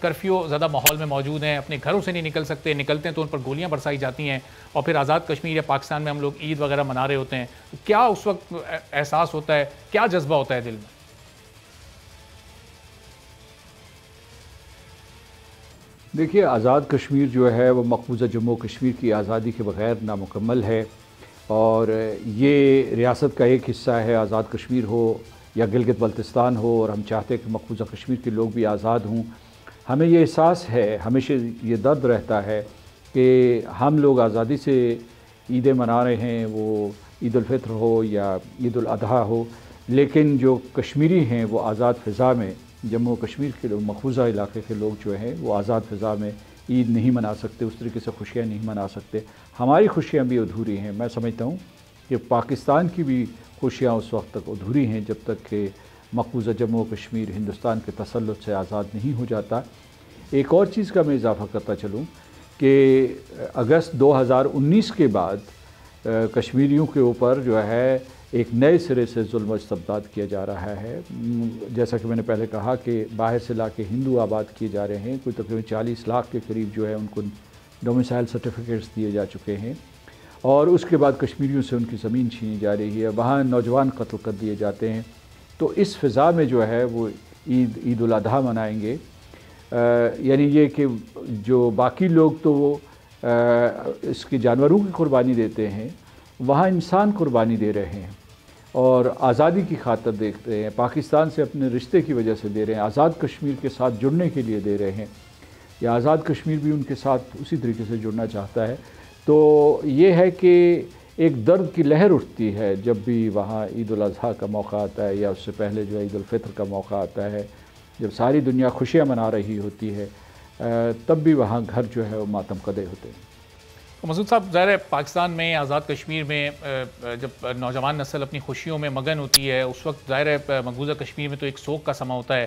Curfew زدہ ماحول میں موجود ہیں، اپنے گھروں سے نہیں نکل سکتے، نکلتے ہیں تو ان پر گولیاں برسائی جاتی ہیں، اور پھر آزاد کشمیر یا پاکستان میں ہم لوگ عید وغیرہ منا رہے ہوتے ہیں، کیا اس وقت احساس ہوتا ہے، کیا جذبہ ہوتا ہے دل میں؟ دیکھیے، آزاد کشمیر جو ہے وہ مقبوضہ جموں کشمیر کی آزادی کے بغیر نامکمل ہے، اور یہ ریاست کا ایک حصہ ہے، آزاد کشمیر ہو یا گلگت بلتستان ہو، اور ہم چاہتے ہیں کہ مقبوضہ کشمیر کے لوگ بھی آزاد ہوں۔ ہمیں یہ احساس ہے، ہمیشہ یہ درد رہتا ہے کہ ہم لوگ آزادی سے عیدیں منا رہے ہیں، وہ عید الفطر ہو یا عید الاضحیٰ ہو، لیکن جو کشمیری ہیں وہ آزاد فضا میں، جموں کشمیر کے لوگ، مقبوضہ علاقے کے لوگ جو ہیں وہ آزاد فضا میں عید نہیں منا سکتے، اس طریقے سے خوشیاں نہیں منا سکتے۔ ہماری خوشیاں بھی ادھوری ہیں۔ میں سمجھتا ہوں کہ پاکستان کی بھی خوشیاں اس وقت تک ادھوری ہیں جب تک کہ مقبوضہ جموں کشمیر ہندوستان کے تسلط سے آزاد نہیں ہو جاتا۔ ایک اور چیز کا میں اضافہ کرتا چلوں کہ اگست 2019 کے بعد کشمیریوں کے اوپر جو ہے ایک نئے سرے سے ظلم و استبداد کیا جا رہا ہے۔ جیسا کہ میں نے پہلے کہا کہ باہر سے لا کے ہندو آباد کیے جا رہے ہیں، کوئی تقریباً 40 لاکھ کے قریب جو ہے ان کو ڈومیسائل سرٹیفکیٹس دیے جا چکے ہیں، اور اس کے بعد کشمیریوں سے ان کی زمین چھینی جا رہی ہے، وہاں نوجوان قتل کر دیے جاتے ہیں۔ تو اس فضا میں جو ہے وہ عید الاضحیٰ منائیں گے۔ یعنی یہ کہ جو باقی لوگ تو وہ اس کی جانوروں کی قربانی دیتے ہیں، وہاں انسان قربانی دے رہے ہیں اور آزادی کی خاطر دیکھتے ہیں، پاکستان سے اپنے رشتے کی وجہ سے دے رہے ہیں، آزاد کشمیر کے ساتھ جڑنے کے لیے دے رہے ہیں، یا آزاد کشمیر بھی ان کے ساتھ اسی طریقے سے جڑنا چاہتا ہے۔ تو یہ ہے کہ ایک درد کی لہر اٹھتی ہے جب بھی وہاں عید الاضحیٰ کا موقع آتا ہے، یا اس سے پہلے جو عید الفطر کا موقع آتا ہے، جب ساری دنیا خوشیاں منا رہی ہوتی ہے، تب بھی وہاں گھر جو ہے وہ ماتم کدے ہوتے ہیں۔ مسعود صاحب، ظاہر ہے پاکستان میں، آزاد کشمیر میں جب نوجوان نسل اپنی خوشیوں میں مگن ہوتی ہے، اس وقت ظاہر ہے مقبوضہ کشمیر میں تو ایک سوگ کا سما ہوتا ہے۔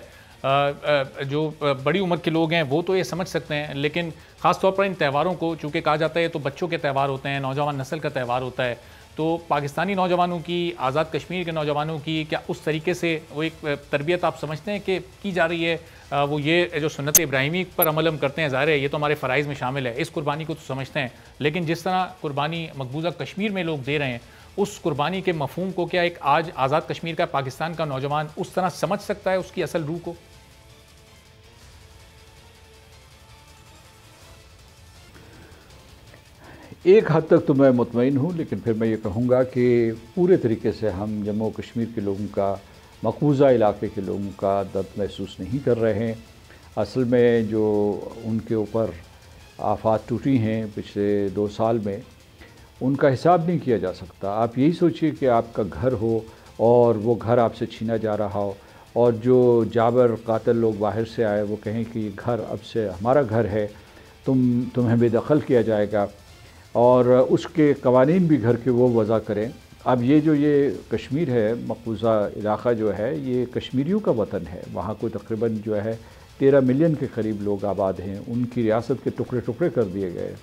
جو بڑی عمر کے لوگ ہیں وہ تو یہ سمجھ سکتے ہیں، لیکن خاص طور پر ان تہواروں کو چونکہ کہا جاتا ہے تو بچوں کے تہوار ہوتے ہیں، نوجوان نسل کا تہوار ہوتا ہے، تو پاکستانی نوجوانوں کی، آزاد کشمیر کے نوجوانوں کی کیا اس طریقے سے وہ ایک تربیت آپ سمجھتے ہیں کہ کی جا رہی ہے؟ وہ یہ جو سنت ابراہیمی پر عمل ہم کرتے ہیں، ظاہر ہے یہ تو ہمارے فرائض میں شامل ہے، اس قربانی کو تو سمجھتے ہیں، لیکن جس طرح قربانی مقبوضہ کشمیر میں لوگ دے رہے ہیں، اس قربانی کے مفہوم کو کیا ایک آج آزاد کشمیر کا، پاکستان کا نوجوان اس طرح سمجھ سکتا ہے اس کی اصل روح کو؟ ایک حد تک تو میں مطمئن ہوں، لیکن پھر میں یہ کہوں گا کہ پورے طریقے سے ہم جموں کشمیر کے لوگوں کا، مقبوضہ علاقے کے لوگوں کا درد محسوس نہیں کر رہے ہیں۔ اصل میں جو ان کے اوپر آفات ٹوٹی ہیں پچھلے 2 سال میں، ان کا حساب نہیں کیا جا سکتا۔ آپ یہی سوچئے کہ آپ کا گھر ہو اور وہ گھر آپ سے چھینا جا رہا ہو، اور جو جابر قاتل لوگ باہر سے آئے وہ کہیں کہ یہ گھر اب سے ہمارا گھر ہے، تمہیں بے دخل کیا جائے گا، اور اس کے قوانین بھی گھر کے وہ وضع کریں۔ اب یہ کشمیر ہے، مقبوضہ علاقہ جو ہے، یہ کشمیریوں کا وطن ہے، وہاں کوئی تقریباً جو ہے 13 ملین کے قریب لوگ آباد ہیں، ان کی ریاست کے ٹکڑے ٹکڑے کر دیے گئے،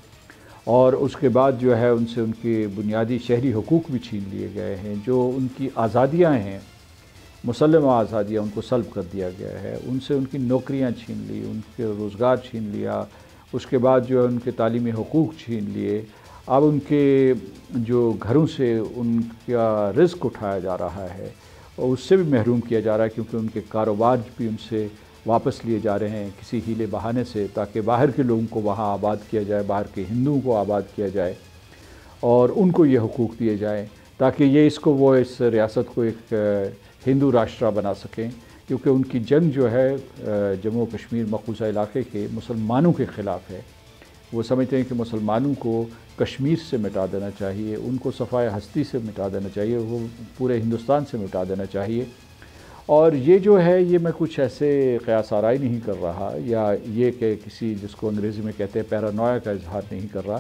اور اس کے بعد جو ہے ان سے ان کے بنیادی شہری حقوق بھی چھین لیے گئے ہیں، جو ان کی آزادیاں ہیں، مسلمہ آزادیاں، ان کو سلب کر دیا گیا ہے، ان سے ان کی نوکریاں چھین لی، ان کے روزگار چھین لیا، اس کے بعد جو ہے ان کے تعلیمی حقوق چھین لیے۔ اب ان کے جو گھروں سے ان کا رزق اٹھایا جا رہا ہے، اور اس سے بھی محروم کیا جا رہا ہے، کیونکہ ان کے کاروبار بھی ان سے واپس لیے جا رہے ہیں کسی ہیلے بہانے سے، تاکہ باہر کے لوگوں کو وہاں آباد کیا جائے، باہر کے ہندوؤں کو آباد کیا جائے، اور ان کو یہ حقوق دیے جائیں، تاکہ یہ وہ اس ریاست کو ایک ہندو راشٹرا بنا سکیں، کیونکہ ان کی جنگ جو ہے جموں کشمیر مقبوضہ علاقے کے مسلمانوں کے خلاف ہے۔ وہ سمجھتے ہیں کہ مسلمانوں کو کشمیر سے مٹا دینا چاہیے، ان کو صفائے ہستی سے مٹا دینا چاہیے، وہ پورے ہندوستان سے مٹا دینا چاہیے۔ اور یہ جو ہے، یہ میں کچھ ایسے قیاس آرائی نہیں کر رہا، یا یہ کہ کسی جس کو انگریزی میں کہتے ہیں پیرانویا کا اظہار نہیں کر رہا۔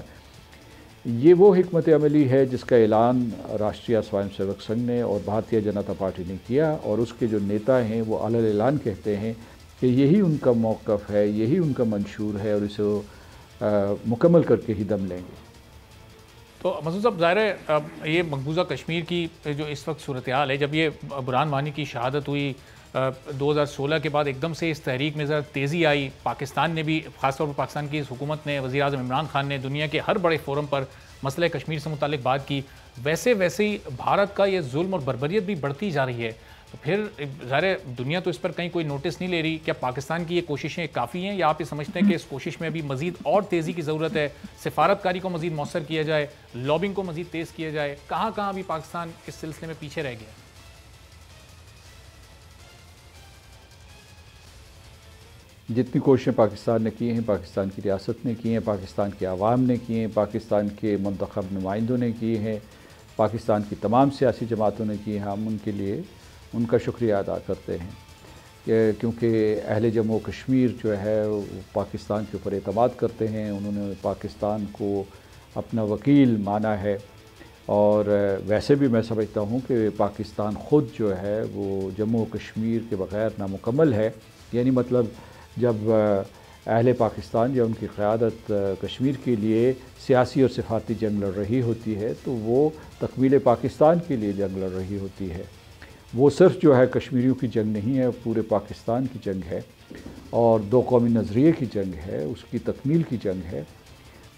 یہ وہ حکمت عملی ہے جس کا اعلان راشٹریہ سوائم سیوک سنگھ نے اور بھارتیہ جنتا پارٹی نے کیا، اور اس کے جو نیتا ہیں وہ علی اعلان کہتے ہیں کہ یہی ان کا موقف ہے، یہی ان کا منشور ہے، اور اسے وہ مکمل کر کے ہی دم لیں گے۔ تو مسعود صاحب، ظاہر ہے یہ مقبوضہ کشمیر کی جو اس وقت صورتحال ہے، جب یہ برہان وانی کی شہادت ہوئی 2016 کے بعد ایک دم سے اس تحریک میں ذرا تیزی آئی. پاکستان نے بھی، خاص طور پر پاکستان کی اس حکومت نے، وزیر اعظم عمران خان نے دنیا کے ہر بڑے فورم پر مسئلہ کشمیر سے متعلق بات کی. ویسے ہی بھارت کا یہ ظلم اور بربریت بھی بڑھتی جا رہی ہے. تو پھر ظاہر دنیا تو اس پر کہیں کوئی نوٹس نہیں لے رہی. کیا پاکستان کی یہ کوششیں کافی ہیں، یا آپ یہ سمجھتے ہیں کہ اس کوشش میں ابھی مزید اور تیزی کی ضرورت ہے؟ سفارتکاری کو مزید مؤثر کیا جائے، لابنگ کو مزید تیز کیا جائے. کہاں ابھی پاکستان اس سلسلے میں پیچھے رہ گیا؟ جتنی کوششیں پاکستان نے کی ہیں، پاکستان کی ریاست نے کی ہیں، پاکستان کے عوام نے کی ہیں، پاکستان کے منتخب نمائندوں نے کی ہیں، پاکستان کی تمام سیاسی جماعتوں نے کی ہیں، ہم ان کے لیے ان کا شکریہ ادا کرتے ہیں. کیونکہ اہل جموں و کشمیر جو ہے وہ پاکستان کے اوپر اعتماد کرتے ہیں. انہوں نے پاکستان کو اپنا وکیل مانا ہے. اور ویسے بھی میں سمجھتا ہوں کہ پاکستان خود جو ہے وہ جموں و کشمیر کے بغیر نامکمل ہے. یعنی مطلب جب اہل پاکستان یا ان کی قیادت کشمیر کے لیے سیاسی اور سفارتی جنگ لڑ رہی ہوتی ہے تو وہ تکمیل پاکستان کے لیے جنگ لڑ رہی ہوتی ہے. وہ صرف جو ہے کشمیریوں کی جنگ نہیں ہے، پورے پاکستان کی جنگ ہے اور دو قومی نظریے کی جنگ ہے، اس کی تکمیل کی جنگ ہے.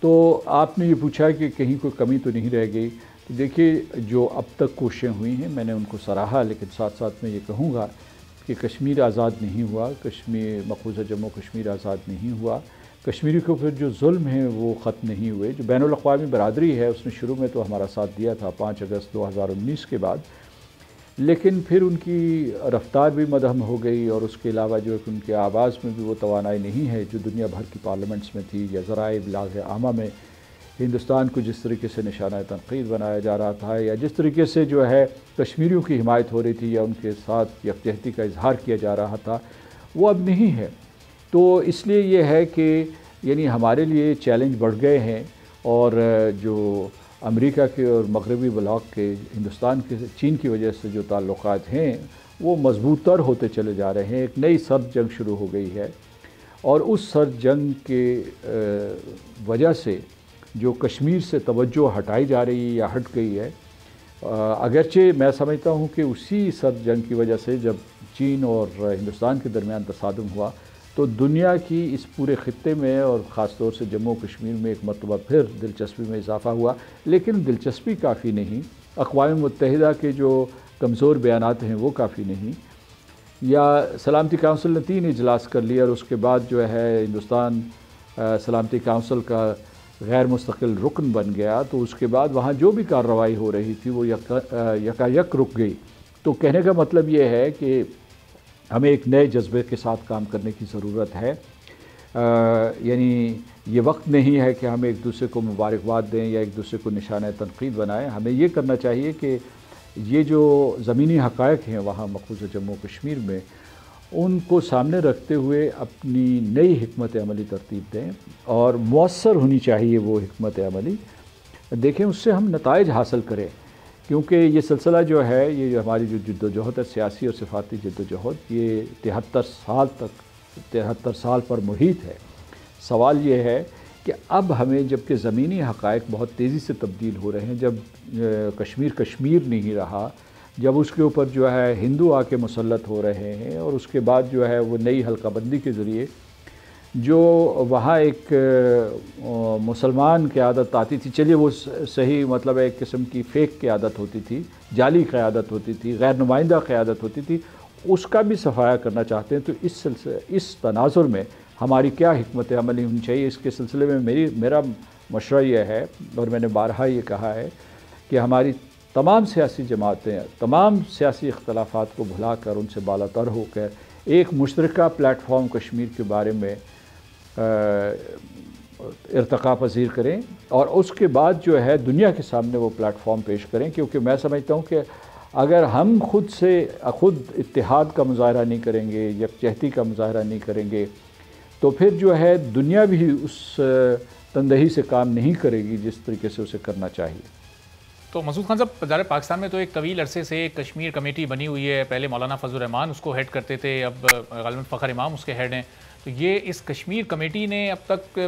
تو آپ نے یہ پوچھا کہ کہیں کوئی کمی تو نہیں رہ گئی. تو دیکھیے جو اب تک کوششیں ہوئی ہیں میں نے ان کو سراہا، لیکن ساتھ ساتھ میں یہ کہوں گا کہ کشمیر آزاد نہیں ہوا، کشمیر مقبوضہ جموں کشمیر آزاد نہیں ہوا. کشمیری کے اوپر جو ظلم ہیں وہ ختم نہیں ہوئے. جو بین الاقوامی برادری ہے اس نے شروع میں تو ہمارا ساتھ دیا تھا 5 اگست 2019 کے بعد، لیکن پھر ان کی رفتار بھی مدھم ہو گئی، اور اس کے علاوہ جو کہ ان کے آواز میں بھی وہ توانائی نہیں ہے جو دنیا بھر کی پارلیمنٹس میں تھی، یا ذرائع ابلاغ عامہ میں ہندوستان کو جس طریقے سے نشانہ تنقید بنایا جا رہا تھا، یا جس طریقے سے جو ہے کشمیریوں کی حمایت ہو رہی تھی یا ان کے ساتھ یکجہتی کا اظہار کیا جا رہا تھا، وہ اب نہیں ہے. تو اس لیے یہ ہے کہ یعنی ہمارے لیے چیلنج بڑھ گئے ہیں، اور جو امریکہ کے اور مغربی بلاک کے ہندوستان کے چین کی وجہ سے جو تعلقات ہیں وہ مضبوط تر ہوتے چلے جا رہے ہیں. ایک نئی سرد جنگ شروع ہو گئی ہے، اور اس سرد جنگ کے وجہ سے جو کشمیر سے توجہ ہٹائی جا رہی ہے یا ہٹ گئی ہے، اگرچہ میں سمجھتا ہوں کہ اسی سرد جنگ کی وجہ سے جب چین اور ہندوستان کے درمیان تصادم ہوا تو دنیا کی اس پورے خطے میں اور خاص طور سے جموں و کشمیر میں ایک مرتبہ پھر دلچسپی میں اضافہ ہوا. لیکن دلچسپی کافی نہیں، اقوام متحدہ کے جو کمزور بیانات ہیں وہ کافی نہیں، یا سلامتی کونسل نے 3 اجلاس کر لیا اور اس کے بعد جو ہے ہندوستان سلامتی کونسل کا غیر مستقل رکن بن گیا، تو اس کے بعد وہاں جو بھی کارروائی ہو رہی تھی وہ یکایک رک گئی. تو کہنے کا مطلب یہ ہے کہ ہمیں ایک نئے جذبے کے ساتھ کام کرنے کی ضرورت ہے. یعنی یہ وقت نہیں ہے کہ ہم ایک دوسرے کو مبارکباد دیں یا ایک دوسرے کو نشانہ تنقید بنائیں. ہمیں یہ کرنا چاہیے کہ یہ جو زمینی حقائق ہیں وہاں مقبوضہ جموں کشمیر میں، ان کو سامنے رکھتے ہوئے اپنی نئی حکمت عملی ترتیب دیں، اور مؤثر ہونی چاہیے وہ حکمت عملی. دیکھیں اس سے ہم نتائج حاصل کریں، کیونکہ یہ سلسلہ جو ہے، یہ جو ہماری جو جد و جہد ہے، سیاسی اور سفارتی جد و جہد، یہ 73 سال پر محیط ہے. سوال یہ ہے کہ اب ہمیں، جب کہ زمینی حقائق بہت تیزی سے تبدیل ہو رہے ہیں، جب کشمیر نہیں رہا، جب اس کے اوپر جو ہے ہندو آ کے مسلط ہو رہے ہیں، اور اس کے بعد جو ہے وہ نئی حلقہ بندی کے ذریعے جو وہاں ایک مسلمان قیادت آتی تھی، چلیے وہ صحیح مطلب ایک قسم کی فیک قیادت ہوتی تھی، جعلی قیادت ہوتی تھی، غیر نمائندہ قیادت ہوتی تھی، اس کا بھی صفایا کرنا چاہتے ہیں. تو اس تناظر میں ہماری کیا حکمت عملی ہونی چاہیے، اس کے سلسلے میں میرا مشورہ یہ ہے، اور میں نے بارہا یہ کہا ہے کہ ہماری تمام سیاسی جماعتیں تمام سیاسی اختلافات کو بھلا کر، ان سے بالا تر ہو کر ایک مشترکہ پلیٹ فارم کشمیر کے بارے میں ارتقاء پذیر کریں، اور اس کے بعد جو ہے دنیا کے سامنے وہ پلیٹ فارم پیش کریں. کیونکہ میں سمجھتا ہوں کہ اگر ہم خود اتحاد کا مظاہرہ نہیں کریں گے، یکجہتی کا مظاہرہ نہیں کریں گے، تو پھر جو ہے دنیا بھی اس تندہی سے کام نہیں کرے گی جس طریقے سے اسے کرنا چاہیے. تو مسعود خان صاحب، وزارت پاکستان میں تو ایک طویل عرصے سے کشمیر کمیٹی بنی ہوئی ہے، پہلے مولانا فضل الرحمان اس کو ہیڈ کرتے تھے، اب غالباً فخر امام اس کے ہیڈ ہیں. تو یہ اس کشمیر کمیٹی نے اب تک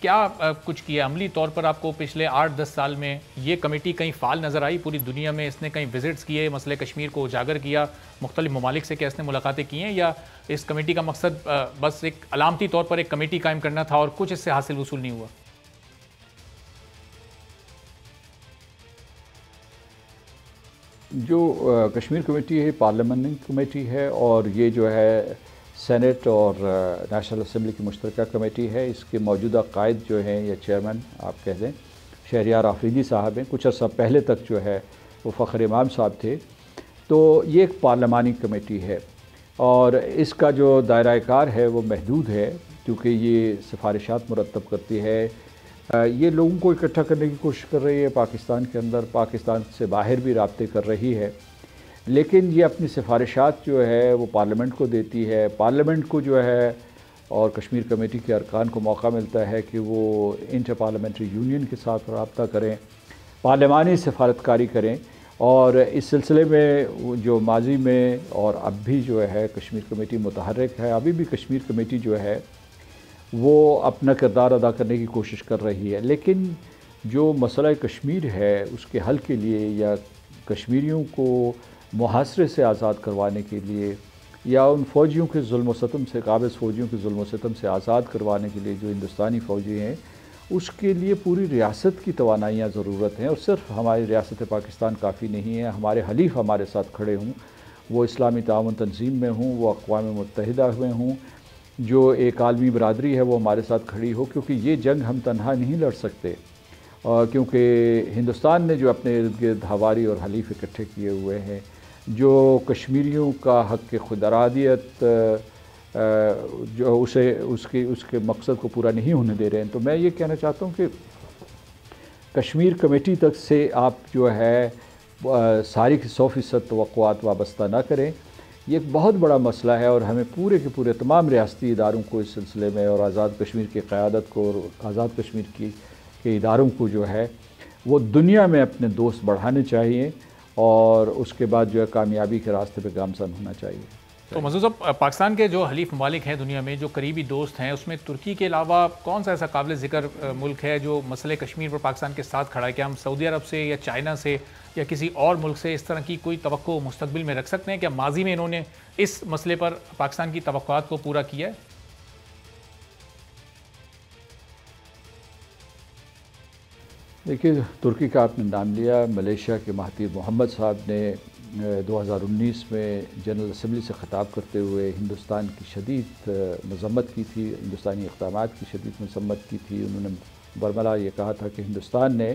کیا کچھ کیا عملی طور پر؟ آپ کو پچھلے 8-10 سال میں یہ کمیٹی کہیں فعال نظر آئی پوری دنیا میں؟ اس نے کہیں وزٹس کیے، مسئلہ کشمیر کو اجاگر کیا، مختلف ممالک سے کیا اس نے ملاقاتیں کی ہیں، یا اس کمیٹی کا مقصد بس ایک علامتی طور پر ایک کمیٹی قائم کرنا تھا اور کچھ اس سے حاصل وصول نہیں ہوا؟ جو کشمیر کمیٹی ہے پارلیمنٹری کمیٹی ہے، اور یہ جو ہے سینٹ اور نیشنل اسمبلی کی مشترکہ کمیٹی ہے. اس کے موجودہ قائد جو ہیں یا چیئرمین آپ کہہ دیں شہریار آفریدی صاحب ہیں. کچھ عرصہ پہلے تک جو ہے وہ فخر امام صاحب تھے. تو یہ ایک پارلیمانی کمیٹی ہے اور اس کا جو دائرہ کار ہے وہ محدود ہے، کیونکہ یہ سفارشات مرتب کرتی ہے. یہ لوگوں کو اکٹھا کرنے کی کوشش کر رہی ہے پاکستان کے اندر، پاکستان سے باہر بھی رابطے کر رہی ہے، لیکن یہ اپنی سفارشات جو ہے وہ پارلیمنٹ کو دیتی ہے. پارلیمنٹ کو جو ہے اور کشمیر کمیٹی کے ارکان کو موقع ملتا ہے کہ وہ انٹر پارلیمنٹری یونین کے ساتھ رابطہ کریں، پارلیمانی سفارتکاری کریں. اور اس سلسلے میں جو ماضی میں اور اب بھی جو ہے کشمیر کمیٹی متحرک ہے. ابھی بھی کشمیر کمیٹی جو ہے وہ اپنا کردار ادا کرنے کی کوشش کر رہی ہے، لیکن جو مسئلہ کشمیر ہے اس کے حل کے لیے یا کشمیریوں کو محاصرے سے آزاد کروانے کے لیے یا ان فوجیوں کے ظلم و ستم سے، قابض فوجیوں کے ظلم و ستم سے آزاد کروانے کے لیے جو ہندوستانی فوجی ہیں، اس کے لیے پوری ریاست کی توانائیاں ضرورت ہیں. اور صرف ہماری ریاست پاکستان کافی نہیں ہے، ہمارے حلیف ہمارے ساتھ کھڑے ہوں، وہ اسلامی تعاون تنظیم میں ہوں، وہ اقوام متحدہ میں ہوں، جو ایک عالمی برادری ہے وہ ہمارے ساتھ کھڑی ہو، کیونکہ یہ جنگ ہم تنہا نہیں لڑ سکتے. کیونکہ ہندوستان نے جو اپنے ارد گرد ہواری اور حلیف اکٹھے کیے ہوئے ہیں، جو کشمیریوں کا حق خود ارادیت جو اس کے مقصد کو پورا نہیں ہونے دے رہے ہیں. تو میں یہ کہنا چاہتا ہوں کہ کشمیر کمیٹی تک سے آپ جو ہے ساری کی 100% توقعات وابستہ نہ کریں. یہ ایک بہت بڑا مسئلہ ہے اور ہمیں پورے کے پورے تمام ریاستی اداروں کو اس سلسلے میں اور آزاد کشمیر کی قیادت کو اور آزاد کشمیر کے اداروں کو جو ہے وہ دنیا میں اپنے دوست بڑھانے چاہیے اور اس کے بعد جو ہے کامیابی کے راستے پہ گامزن ہونا چاہیے. تو مسعود صاحب، پاکستان کے جو حلیف ممالک ہیں دنیا میں، جو قریبی دوست ہیں، اس میں ترکی کے علاوہ کون سا ایسا قابل ذکر ملک ہے جو مسئلہ کشمیر پر پاکستان کے ساتھ کھڑا ہے؟ کیا ہم سعودی عرب سے یا چائنا سے یا کسی اور ملک سے اس طرح کی کوئی توقع مستقبل میں رکھ سکتے ہیں؟ کیا ماضی میں انہوں نے اس مسئلے پر پاکستان کی توقعات کو پورا کیا ہے؟ دیکھیے، ترکی کا آپ نے نام لیا. ملیشیا کے مہاتیر محمد صاحب نے 2019 میں جنرل اسمبلی سے خطاب کرتے ہوئے ہندوستان کی شدید مذمت کی تھی، ہندوستانی اقدامات کی شدید مذمت کی تھی. انہوں نے برملا یہ کہا تھا کہ ہندوستان نے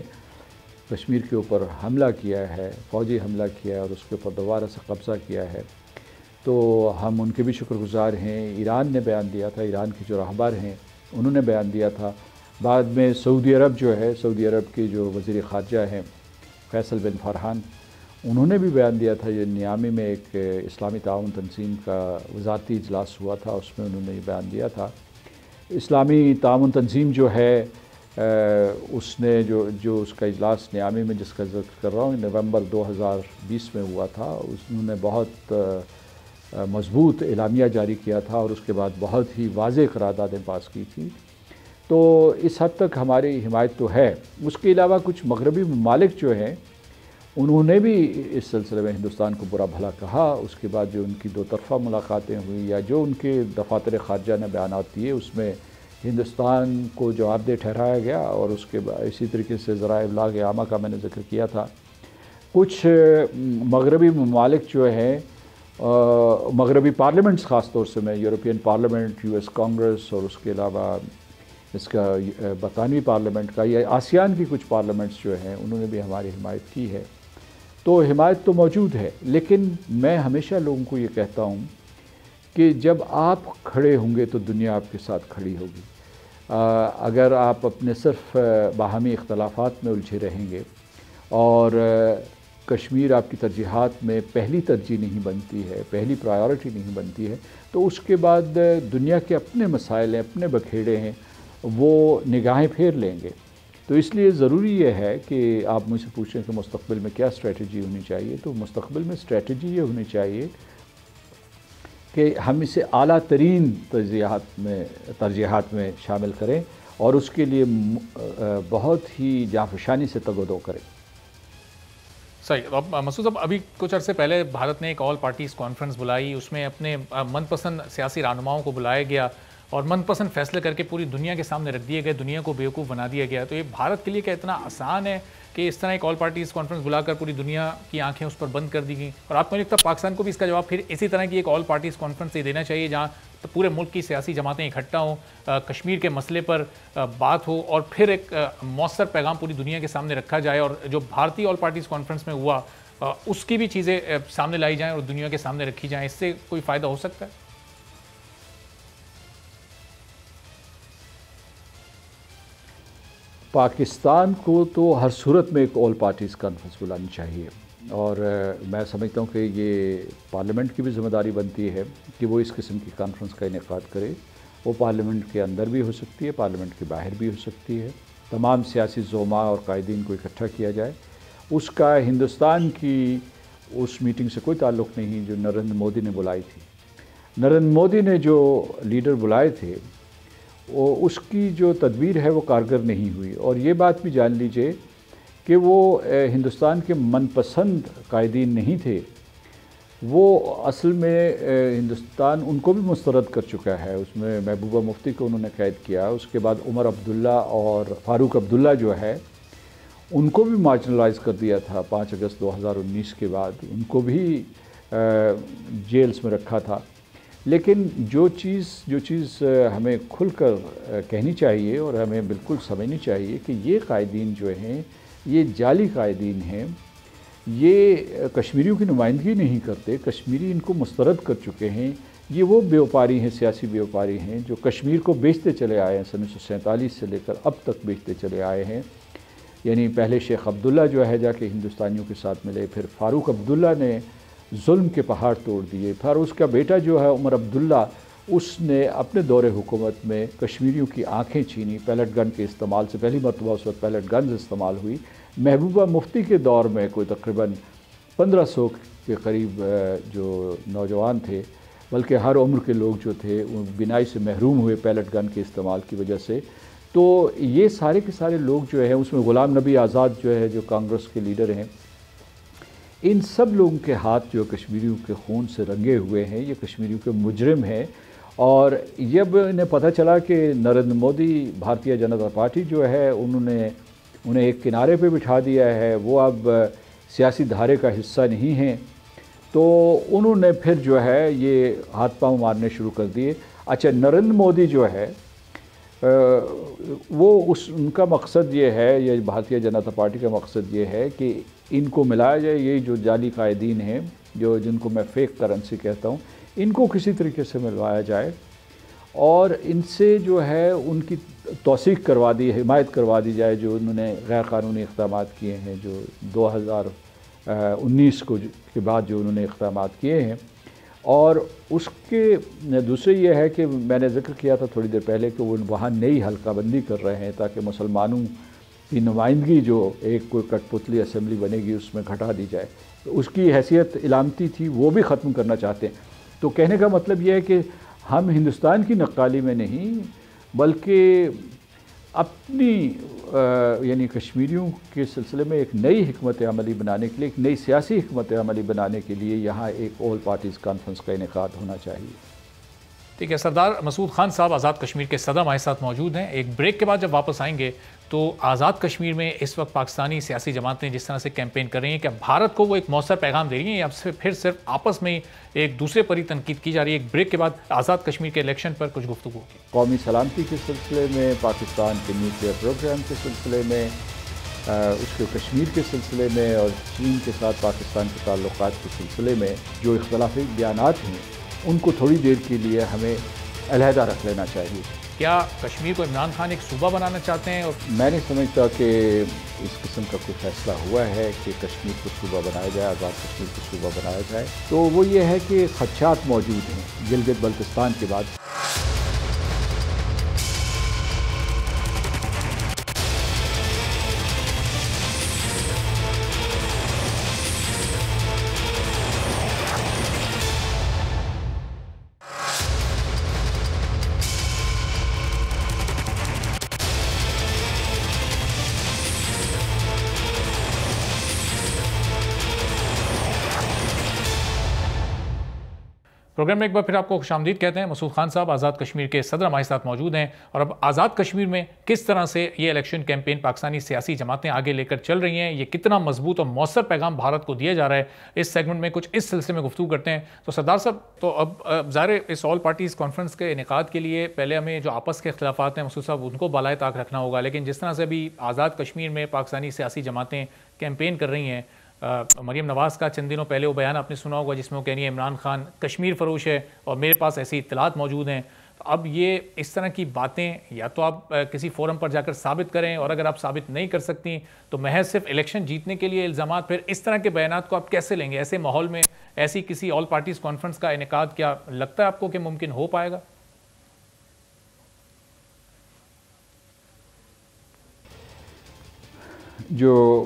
کشمیر کے اوپر حملہ کیا ہے، فوجی حملہ کیا ہے اور اس کے اوپر دوبارہ سے قبضہ کیا ہے. تو ہم ان کے بھی شکر گزار ہیں. ایران نے بیان دیا تھا، ایران کے جو رہبر ہیں انہوں نے بیان دیا تھا. بعد میں سعودی عرب جو ہے، سعودی عرب کے جو وزیر خارجہ ہیں فیصل بن فرحان، انہوں نے بھی بیان دیا تھا. یہ نیامی میں ایک اسلامی تعاون تنظیم کا وزارتی اجلاس ہوا تھا، اس میں انہوں نے یہ بیان دیا تھا. اسلامی تعاون تنظیم جو ہے اس نے جو اس کا اجلاس نیامی میں جس کا ذکر کر رہا ہوں نومبر 2020 میں ہوا تھا، انہوں نے بہت مضبوط اعلامیہ جاری کیا تھا اور اس کے بعد بہت ہی واضح قراردادیں پاس کی تھی. تو اس حد تک ہماری حمایت تو ہے. اس کے علاوہ کچھ مغربی ممالک جو ہیں انہوں نے بھی اس سلسلے میں ہندوستان کو برا بھلا کہا. اس کے بعد جو ان کی دو طرفہ ملاقاتیں ہوئی یا جو ان کے دفاتر خارجہ نے بیانات دیے، اس میں ہندوستان کو جواب دہ ٹھہرایا گیا. اور اس کے بعد اسی طریقے سے ذرائع ابلاغ عامہ کا میں نے ذکر کیا تھا. کچھ مغربی ممالک جو ہیں، مغربی پارلیمنٹس خاص طور سے میں یورپین پارلیمنٹ، US کانگریس اور اس کے علاوہ اس کا برطانوی پارلیمنٹ کا یا آسیان کی کچھ پارلیمنٹس جو ہیں انہوں نے بھی ہماری حمایت کی ہے. تو حمایت تو موجود ہے، لیکن میں ہمیشہ لوگوں کو یہ کہتا ہوں کہ جب آپ کھڑے ہوں گے تو دنیا آپ کے ساتھ کھڑی ہوگی. اگر آپ اپنے صرف باہمی اختلافات میں الجھے رہیں گے اور کشمیر آپ کی ترجیحات میں پہلی ترجیح نہیں بنتی ہے، پہلی پرائیورٹی نہیں بنتی ہے، تو اس کے بعد دنیا کے اپنے مسائل ہیں، اپنے بکھیڑے ہیں، وہ نگاہیں پھیر لیں گے. تو اس لیے ضروری یہ ہے کہ آپ مجھ سے پوچھیں کہ مستقبل میں کیا اسٹریٹجی ہونی چاہیے، تو مستقبل میں اسٹریٹجی یہ ہونی چاہیے کہ ہم اسے اعلیٰ ترین ترجیحات میں شامل کریں اور اس کے لیے بہت ہی جانفشانی سے تگ و دو کریں۔ صحیح۔ اب مسعود صاحب، ابھی کچھ عرصے پہلے بھارت نے ایک آل پارٹیز کانفرنس بلائی، اس میں اپنے من پسند سیاسی رہنماؤں کو بلایا گیا اور من پسند فیصلے کر کے پوری دنیا کے سامنے رکھ دیے گئے، دنیا کو بیوقوف بنا دیا گیا۔ تو یہ بھارت کے لیے کیا اتنا آسان ہے کہ اس طرح ایک آل پارٹیز کانفرنس بلا کر پوری دنیا کی آنکھیں اس پر بند کر دی گئیں؟ اور آپ کو نہیں لگتا پاکستان کو بھی اس کا جواب پھر اسی طرح کی ایک آل پارٹیز کانفرنس سے دینا چاہیے، جہاں پورے ملک کی سیاسی جماعتیں اکٹھا ہوں، کشمیر کے مسئلے پر بات ہو اور پھر ایک مؤثر پیغام پوری دنیا کے سامنے رکھا جائے، اور جو بھارتی آل پارٹیز کانفرنس میں ہوا اس کی بھی چیزیں سامنے لائی جائیں اور دنیا کے سامنے رکھی جائیں؟ اس سے کوئی فائدہ ہو سکتا ہے؟ پاکستان کو تو ہر صورت میں ایک آل پارٹیز کانفرنس بلانی چاہیے، اور میں سمجھتا ہوں کہ یہ پارلیمنٹ کی بھی ذمہ داری بنتی ہے کہ وہ اس قسم کی کانفرنس کا انعقاد کرے۔ وہ پارلیمنٹ کے اندر بھی ہو سکتی ہے، پارلیمنٹ کے باہر بھی ہو سکتی ہے، تمام سیاسی زعماء اور قائدین کو اکٹھا کیا جائے۔ اس کا ہندوستان کی اس میٹنگ سے کوئی تعلق نہیں جو نریندر مودی نے بلائی تھی۔ نریندر مودی نے جو لیڈر بلائے تھے اس کی جو تدبیر ہے وہ کارگر نہیں ہوئی، اور یہ بات بھی جان لیجئے کہ وہ ہندوستان کے من پسند قائدین نہیں تھے، وہ اصل میں ہندوستان ان کو بھی مسترد کر چکا ہے۔ اس میں محبوبہ مفتی کو انہوں نے قید کیا، اس کے بعد عمر عبداللہ اور فاروق عبداللہ جو ہے ان کو بھی مارجنلائز کر دیا تھا 5 اگست 2019 کے بعد، ان کو بھی جیلز میں رکھا تھا۔ لیکن جو چیز ہمیں کھل کر کہنی چاہیے اور ہمیں بالکل سمجھنی چاہیے کہ یہ قائدین جو ہیں یہ جعلی قائدین ہیں، یہ کشمیریوں کی نمائندگی نہیں کرتے، کشمیری ان کو مسترد کر چکے ہیں۔ یہ وہ بیوپاری ہیں، سیاسی بیوپاری ہیں جو کشمیر کو بیچتے چلے آئے ہیں، 1947 سے لے کر اب تک بیچتے چلے آئے ہیں۔ یعنی پہلے شیخ عبداللہ جو ہے جا کے ہندوستانیوں کے ساتھ ملے، پھر فاروق عبداللہ نے ظلم کے پہاڑ توڑ دیے، پھر اس کا بیٹا جو ہے عمر عبداللہ، اس نے اپنے دور حکومت میں کشمیریوں کی آنکھیں چھینی پیلٹ گن کے استعمال سے۔ پہلی مرتبہ اس وقت پیلٹ گنز استعمال ہوئی۔ محبوبہ مفتی کے دور میں کوئی تقریباً 1500 کے قریب جو نوجوان تھے، بلکہ ہر عمر کے لوگ جو تھے وہ بینائی سے محروم ہوئے پیلٹ گن کے استعمال کی وجہ سے۔ تو یہ سارے کے سارے لوگ جو ہیں، اس میں غلام نبی آزاد جو ہے جو کانگریس کے لیڈر ہیں، ان سب لوگوں کے ہاتھ جو کشمیریوں کے خون سے رنگے ہوئے ہیں، یہ کشمیریوں کے مجرم ہیں۔ اور جب انہیں پتہ چلا کہ نریندر مودی بھارتیہ جنتا پارٹی جو ہے انہیں ایک کنارے پہ بٹھا دیا ہے، وہ اب سیاسی دھارے کا حصہ نہیں ہیں، تو انہوں نے پھر جو ہے یہ ہاتھ پاؤں مارنے شروع کر دیے۔ اچھا، نریندر مودی جو ہے ان کا مقصد یہ ہے، یا بھارتیہ جنتا پارٹی کا مقصد یہ ہے کہ ان کو ملایا جائے، یہ جو جعلی قائدین ہیں جن کو میں فیک کرنسی کہتا ہوں، ان کو کسی طریقے سے ملوایا جائے اور ان سے جو ہے ان کی توثیق کروا دی، حمایت کروا دی جائے جو انہوں نے غیر قانونی اقدامات کیے ہیں، جو 2019 کے بعد جو انہوں نے اقدامات کیے ہیں۔ اور اس کے دوسرے یہ ہے کہ میں نے ذکر کیا تھا تھوڑی دیر پہلے کہ وہ وہاں نئی حلقہ بندی کر رہے ہیں تاکہ مسلمانوں کی نمائندگی جو ایک کوئی کٹ پتلی اسمبلی بنے گی اس میں گھٹا دی جائے، اس کی حیثیت علامتی تھی، وہ بھی ختم کرنا چاہتے ہیں۔ تو کہنے کا مطلب یہ ہے کہ ہم ہندوستان کی نقالی میں نہیں بلکہ اپنی یعنی کشمیریوں کے سلسلے میں ایک نئی حکمت عملی بنانے کے لیے، ایک نئی سیاسی حکمت عملی بنانے کے لیے یہاں ایک آل پارٹیز کانفرنس کا انعقاد ہونا چاہیے۔ ٹھیک ہے، سردار مسعود خان صاحب آزاد کشمیر کے صدر ہمارے ساتھ موجود ہیں۔ ایک بریک کے بعد جب واپس آئیں گے تو آزاد کشمیر میں اس وقت پاکستانی سیاسی جماعتیں جس طرح سے کیمپین کر رہی ہیں کہ بھارت کو وہ ایک مؤثر پیغام دے رہی ہیں یا پھر صرف آپس میں ایک دوسرے پر ہی تنقید کی جا رہی ہے؟ ایک بریک کے بعد آزاد کشمیر کے الیکشن پر کچھ گفتگو ہوگی۔ قومی سلامتی کے سلسلے میں، پاکستان کے نیوکلیئر پروگرام کے سلسلے میں، اس کے کشمیر کے سلسلے میں اور چین کے ساتھ پاکستان کے تعلقات کے سلسلے میں جو اختلافی بیانات ہیں ان کو تھوڑی دیر کے لیے ہمیں علیحدہ رکھ لینا چاہیے۔ کیا کشمیر کو عمران خان ایک صوبہ بنانا چاہتے ہیں؟ اور میں نہیں سمجھتا کہ اس قسم کا کوئی فیصلہ ہوا ہے کہ کشمیر کو صوبہ بنایا جائے، آزاد کشمیر کو صوبہ بنایا جائے۔ تو وہ یہ ہے کہ خدشات موجود ہیں گلگت بلتستان کے بعد۔ پروگرام میں ایک بار پھر آپ کو خوشامدید کہتے ہیں. مسعود خان صاحب آزاد کشمیر کے صدر ہمارے ساتھ موجود ہیں, اور اب آزاد کشمیر میں کس طرح سے یہ الیکشن کیمپین پاکستانی سیاسی جماعتیں آگے لے کر چل رہی ہیں, یہ کتنا مضبوط اور مؤثر پیغام بھارت کو دیا جا رہا ہے, اس سیگمنٹ میں کچھ اس سلسلے میں گفتگو کرتے ہیں. تو سردار صاحب, تو اب ظاہر اس آل پارٹیز کانفرنس کے انعقاد کے لیے پہلے ہمیں جو آپس کے اختلافات ہیں مسعود صاحب ان کو بالائے طاق رکھنا ہوگا, لیکن جس طرح سے ابھی آزاد کشمیر میں پاکستانی سیاسی جماعتیں کیمپین کر رہی ہیں, مریم نواز کا چند دنوں پہلے وہ بیان آپ نے سنا ہوگا جس میں وہ کہہ رہی ہے عمران خان کشمیر فروش ہے, اور میرے پاس ایسی اطلاعات موجود ہیں. تو اب یہ اس طرح کی باتیں یا تو آپ کسی فورم پر جا کر ثابت کریں, اور اگر آپ ثابت نہیں کر سکتی تو محض صرف الیکشن جیتنے کے لیے الزامات, پھر اس طرح کے بیانات کو آپ کیسے لیں گے ایسے ماحول میں؟ ایسی کسی آل پارٹیز کانفرنس کا انعقاد کیا لگتا ہے آپ کو کہ ممکن ہو پائے گا؟ جو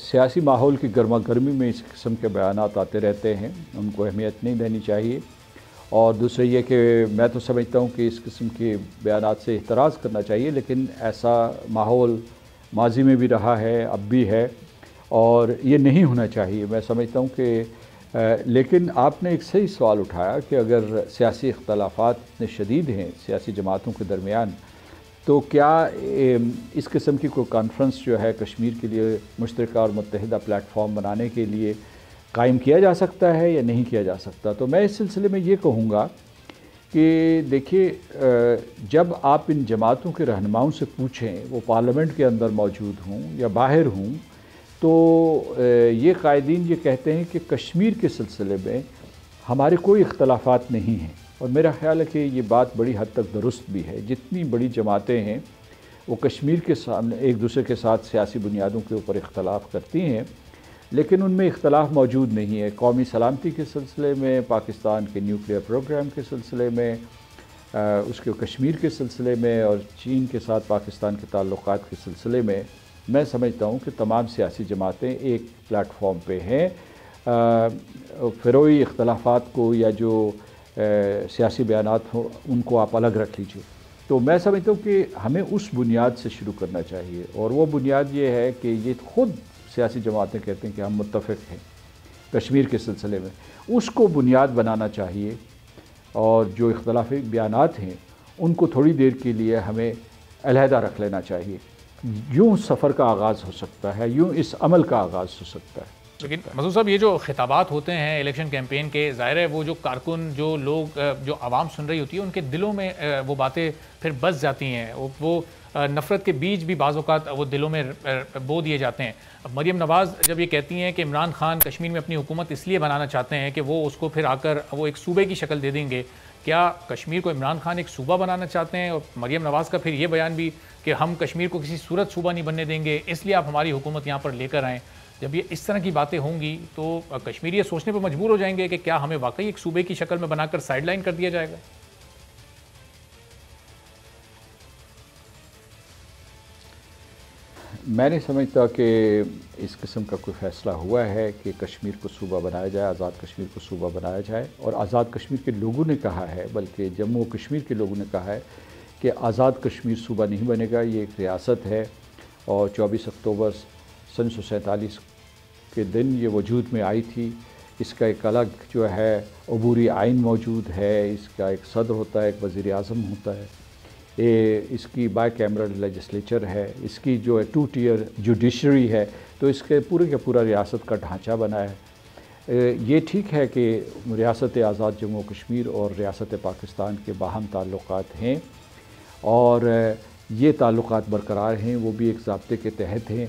سیاسی ماحول کی گرما گرمی میں اس قسم کے بیانات آتے رہتے ہیں, ان کو اہمیت نہیں دینی چاہیے. اور دوسرے یہ کہ میں تو سمجھتا ہوں کہ اس قسم کے بیانات سے احتراز کرنا چاہیے, لیکن ایسا ماحول ماضی میں بھی رہا ہے, اب بھی ہے, اور یہ نہیں ہونا چاہیے. میں سمجھتا ہوں کہ لیکن آپ نے ایک صحیح سوال اٹھایا کہ اگر سیاسی اختلافات اتنے شدید ہیں سیاسی جماعتوں کے درمیان, تو کیا اس قسم کی کوئی کانفرنس جو ہے کشمیر کے لیے مشترکہ اور متحدہ پلیٹ فارم بنانے کے لیے قائم کیا جا سکتا ہے یا نہیں کیا جا سکتا؟ تو میں اس سلسلے میں یہ کہوں گا کہ دیکھیے, جب آپ ان جماعتوں کے رہنماؤں سے پوچھیں, وہ پارلیمنٹ کے اندر موجود ہوں یا باہر ہوں, تو یہ قائدین یہ کہتے ہیں کہ کشمیر کے سلسلے میں ہمارے کوئی اختلافات نہیں ہیں. اور میرا خیال ہے کہ یہ بات بڑی حد تک درست بھی ہے. جتنی بڑی جماعتیں ہیں وہ کشمیر کے سامنے ایک دوسرے کے ساتھ سیاسی بنیادوں کے اوپر اختلاف کرتی ہیں, لیکن ان میں اختلاف موجود نہیں ہے. قومی سلامتی کے سلسلے میں, پاکستان کے نیوکلیئر پروگرام کے سلسلے میں, اس کے کشمیر کے سلسلے میں, اور چین کے ساتھ پاکستان کے تعلقات کے سلسلے میں میں سمجھتا ہوں کہ تمام سیاسی جماعتیں ایک پلیٹ فارم پہ ہیں. فروعی اختلافات کو یا جو سیاسی بیانات ہوں ان کو آپ الگ رکھ لیجیے. تو میں سمجھتا ہوں کہ ہمیں اس بنیاد سے شروع کرنا چاہیے, اور وہ بنیاد یہ ہے کہ یہ خود سیاسی جماعتیں کہتے ہیں کہ ہم متفق ہیں کشمیر کے سلسلے میں, اس کو بنیاد بنانا چاہیے. اور جو اختلافی بیانات ہیں ان کو تھوڑی دیر کے لیے ہمیں علیحدہ رکھ لینا چاہیے. یوں سفر کا آغاز ہو سکتا ہے, یوں اس عمل کا آغاز ہو سکتا ہے. لیکن مسعود صاحب, یہ جو خطابات ہوتے ہیں الیکشن کیمپین کے, ظاہر ہے وہ جو کارکن, جو لوگ, جو عوام سن رہی ہوتی ہے, ان کے دلوں میں وہ باتیں پھر بس جاتی ہیں. وہ نفرت کے بیج بھی بعض اوقات وہ دلوں میں بو دیے جاتے ہیں. اب مریم نواز جب یہ کہتی ہیں کہ عمران خان کشمیر میں اپنی حکومت اس لیے بنانا چاہتے ہیں کہ وہ اس کو پھر آ کر وہ ایک صوبے کی شکل دے دیں گے, کیا کشمیر کو عمران خان ایک صوبہ بنانا چاہتے ہیں؟ اور مریم نواز کا پھر یہ بیان بھی کہ ہم کشمیر کو کسی صورت صوبہ نہیں بننے دیں گے, اس لیے آپ ہماری حکومت یہاں پر لے کر آئیں. جب یہ اس طرح کی باتیں ہوں گی تو کشمیری یہ سوچنے پر مجبور ہو جائیں گے کہ کیا ہمیں واقعی ایک صوبے کی شکل میں بنا کر سائیڈ لائن کر دیا جائے گا؟ میں نہیں سمجھتا کہ اس قسم کا کوئی فیصلہ ہوا ہے کہ کشمیر کو صوبہ بنایا جائے, آزاد کشمیر کو صوبہ بنایا جائے. اور آزاد کشمیر کے لوگوں نے کہا ہے, بلکہ جموں و کشمیر کے لوگوں نے کہا ہے کہ آزاد کشمیر صوبہ نہیں بنے گا, یہ ایک ریاست ہے. اور 24 اکتوبر 1947 کے دن یہ وجود میں آئی تھی. اس کا ایک الگ جو ہے عبوری آئین موجود ہے, اس کا ایک صدر ہوتا ہے, ایک وزیر اعظم ہوتا ہے, اس کی بائی کیمرل لیجسلیچر ہے, اس کی جو ہے 2 ٹیئر جوڈیشری ہے. تو اس کے پورے کا پورا ریاست کا ڈھانچہ بنا ہے. یہ ٹھیک ہے کہ ریاست آزاد جموں و کشمیر اور ریاست پاکستان کے باہم تعلقات ہیں, اور یہ تعلقات برقرار ہیں, وہ بھی ایک ضابطے کے تحت ہیں.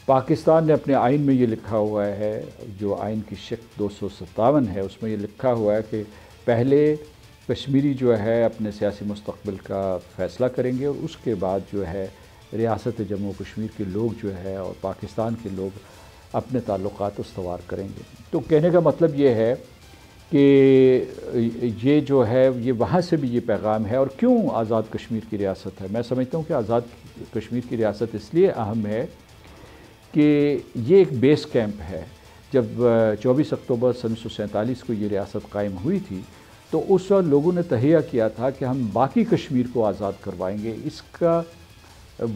پاکستان نے اپنے آئین میں یہ لکھا ہوا ہے, جو آئین کی شق 257 ہے, اس میں یہ لکھا ہوا ہے کہ پہلے کشمیری جو ہے اپنے سیاسی مستقبل کا فیصلہ کریں گے, اور اس کے بعد جو ہے ریاست جموں و کشمیر کے لوگ جو ہے اور پاکستان کے لوگ اپنے تعلقات استوار کریں گے. تو کہنے کا مطلب یہ ہے کہ یہ جو ہے یہ وہاں سے بھی یہ پیغام ہے. اور کیوں آزاد کشمیر کی ریاست ہے؟ میں سمجھتا ہوں کہ آزاد کشمیر کی ریاست اس لیے اہم ہے کہ یہ ایک بیس کیمپ ہے. جب 24 اکتوبر 1947 کو یہ ریاست قائم ہوئی تھی تو اس وقت لوگوں نے تہیہ کیا تھا کہ ہم باقی کشمیر کو آزاد کروائیں گے. اس کا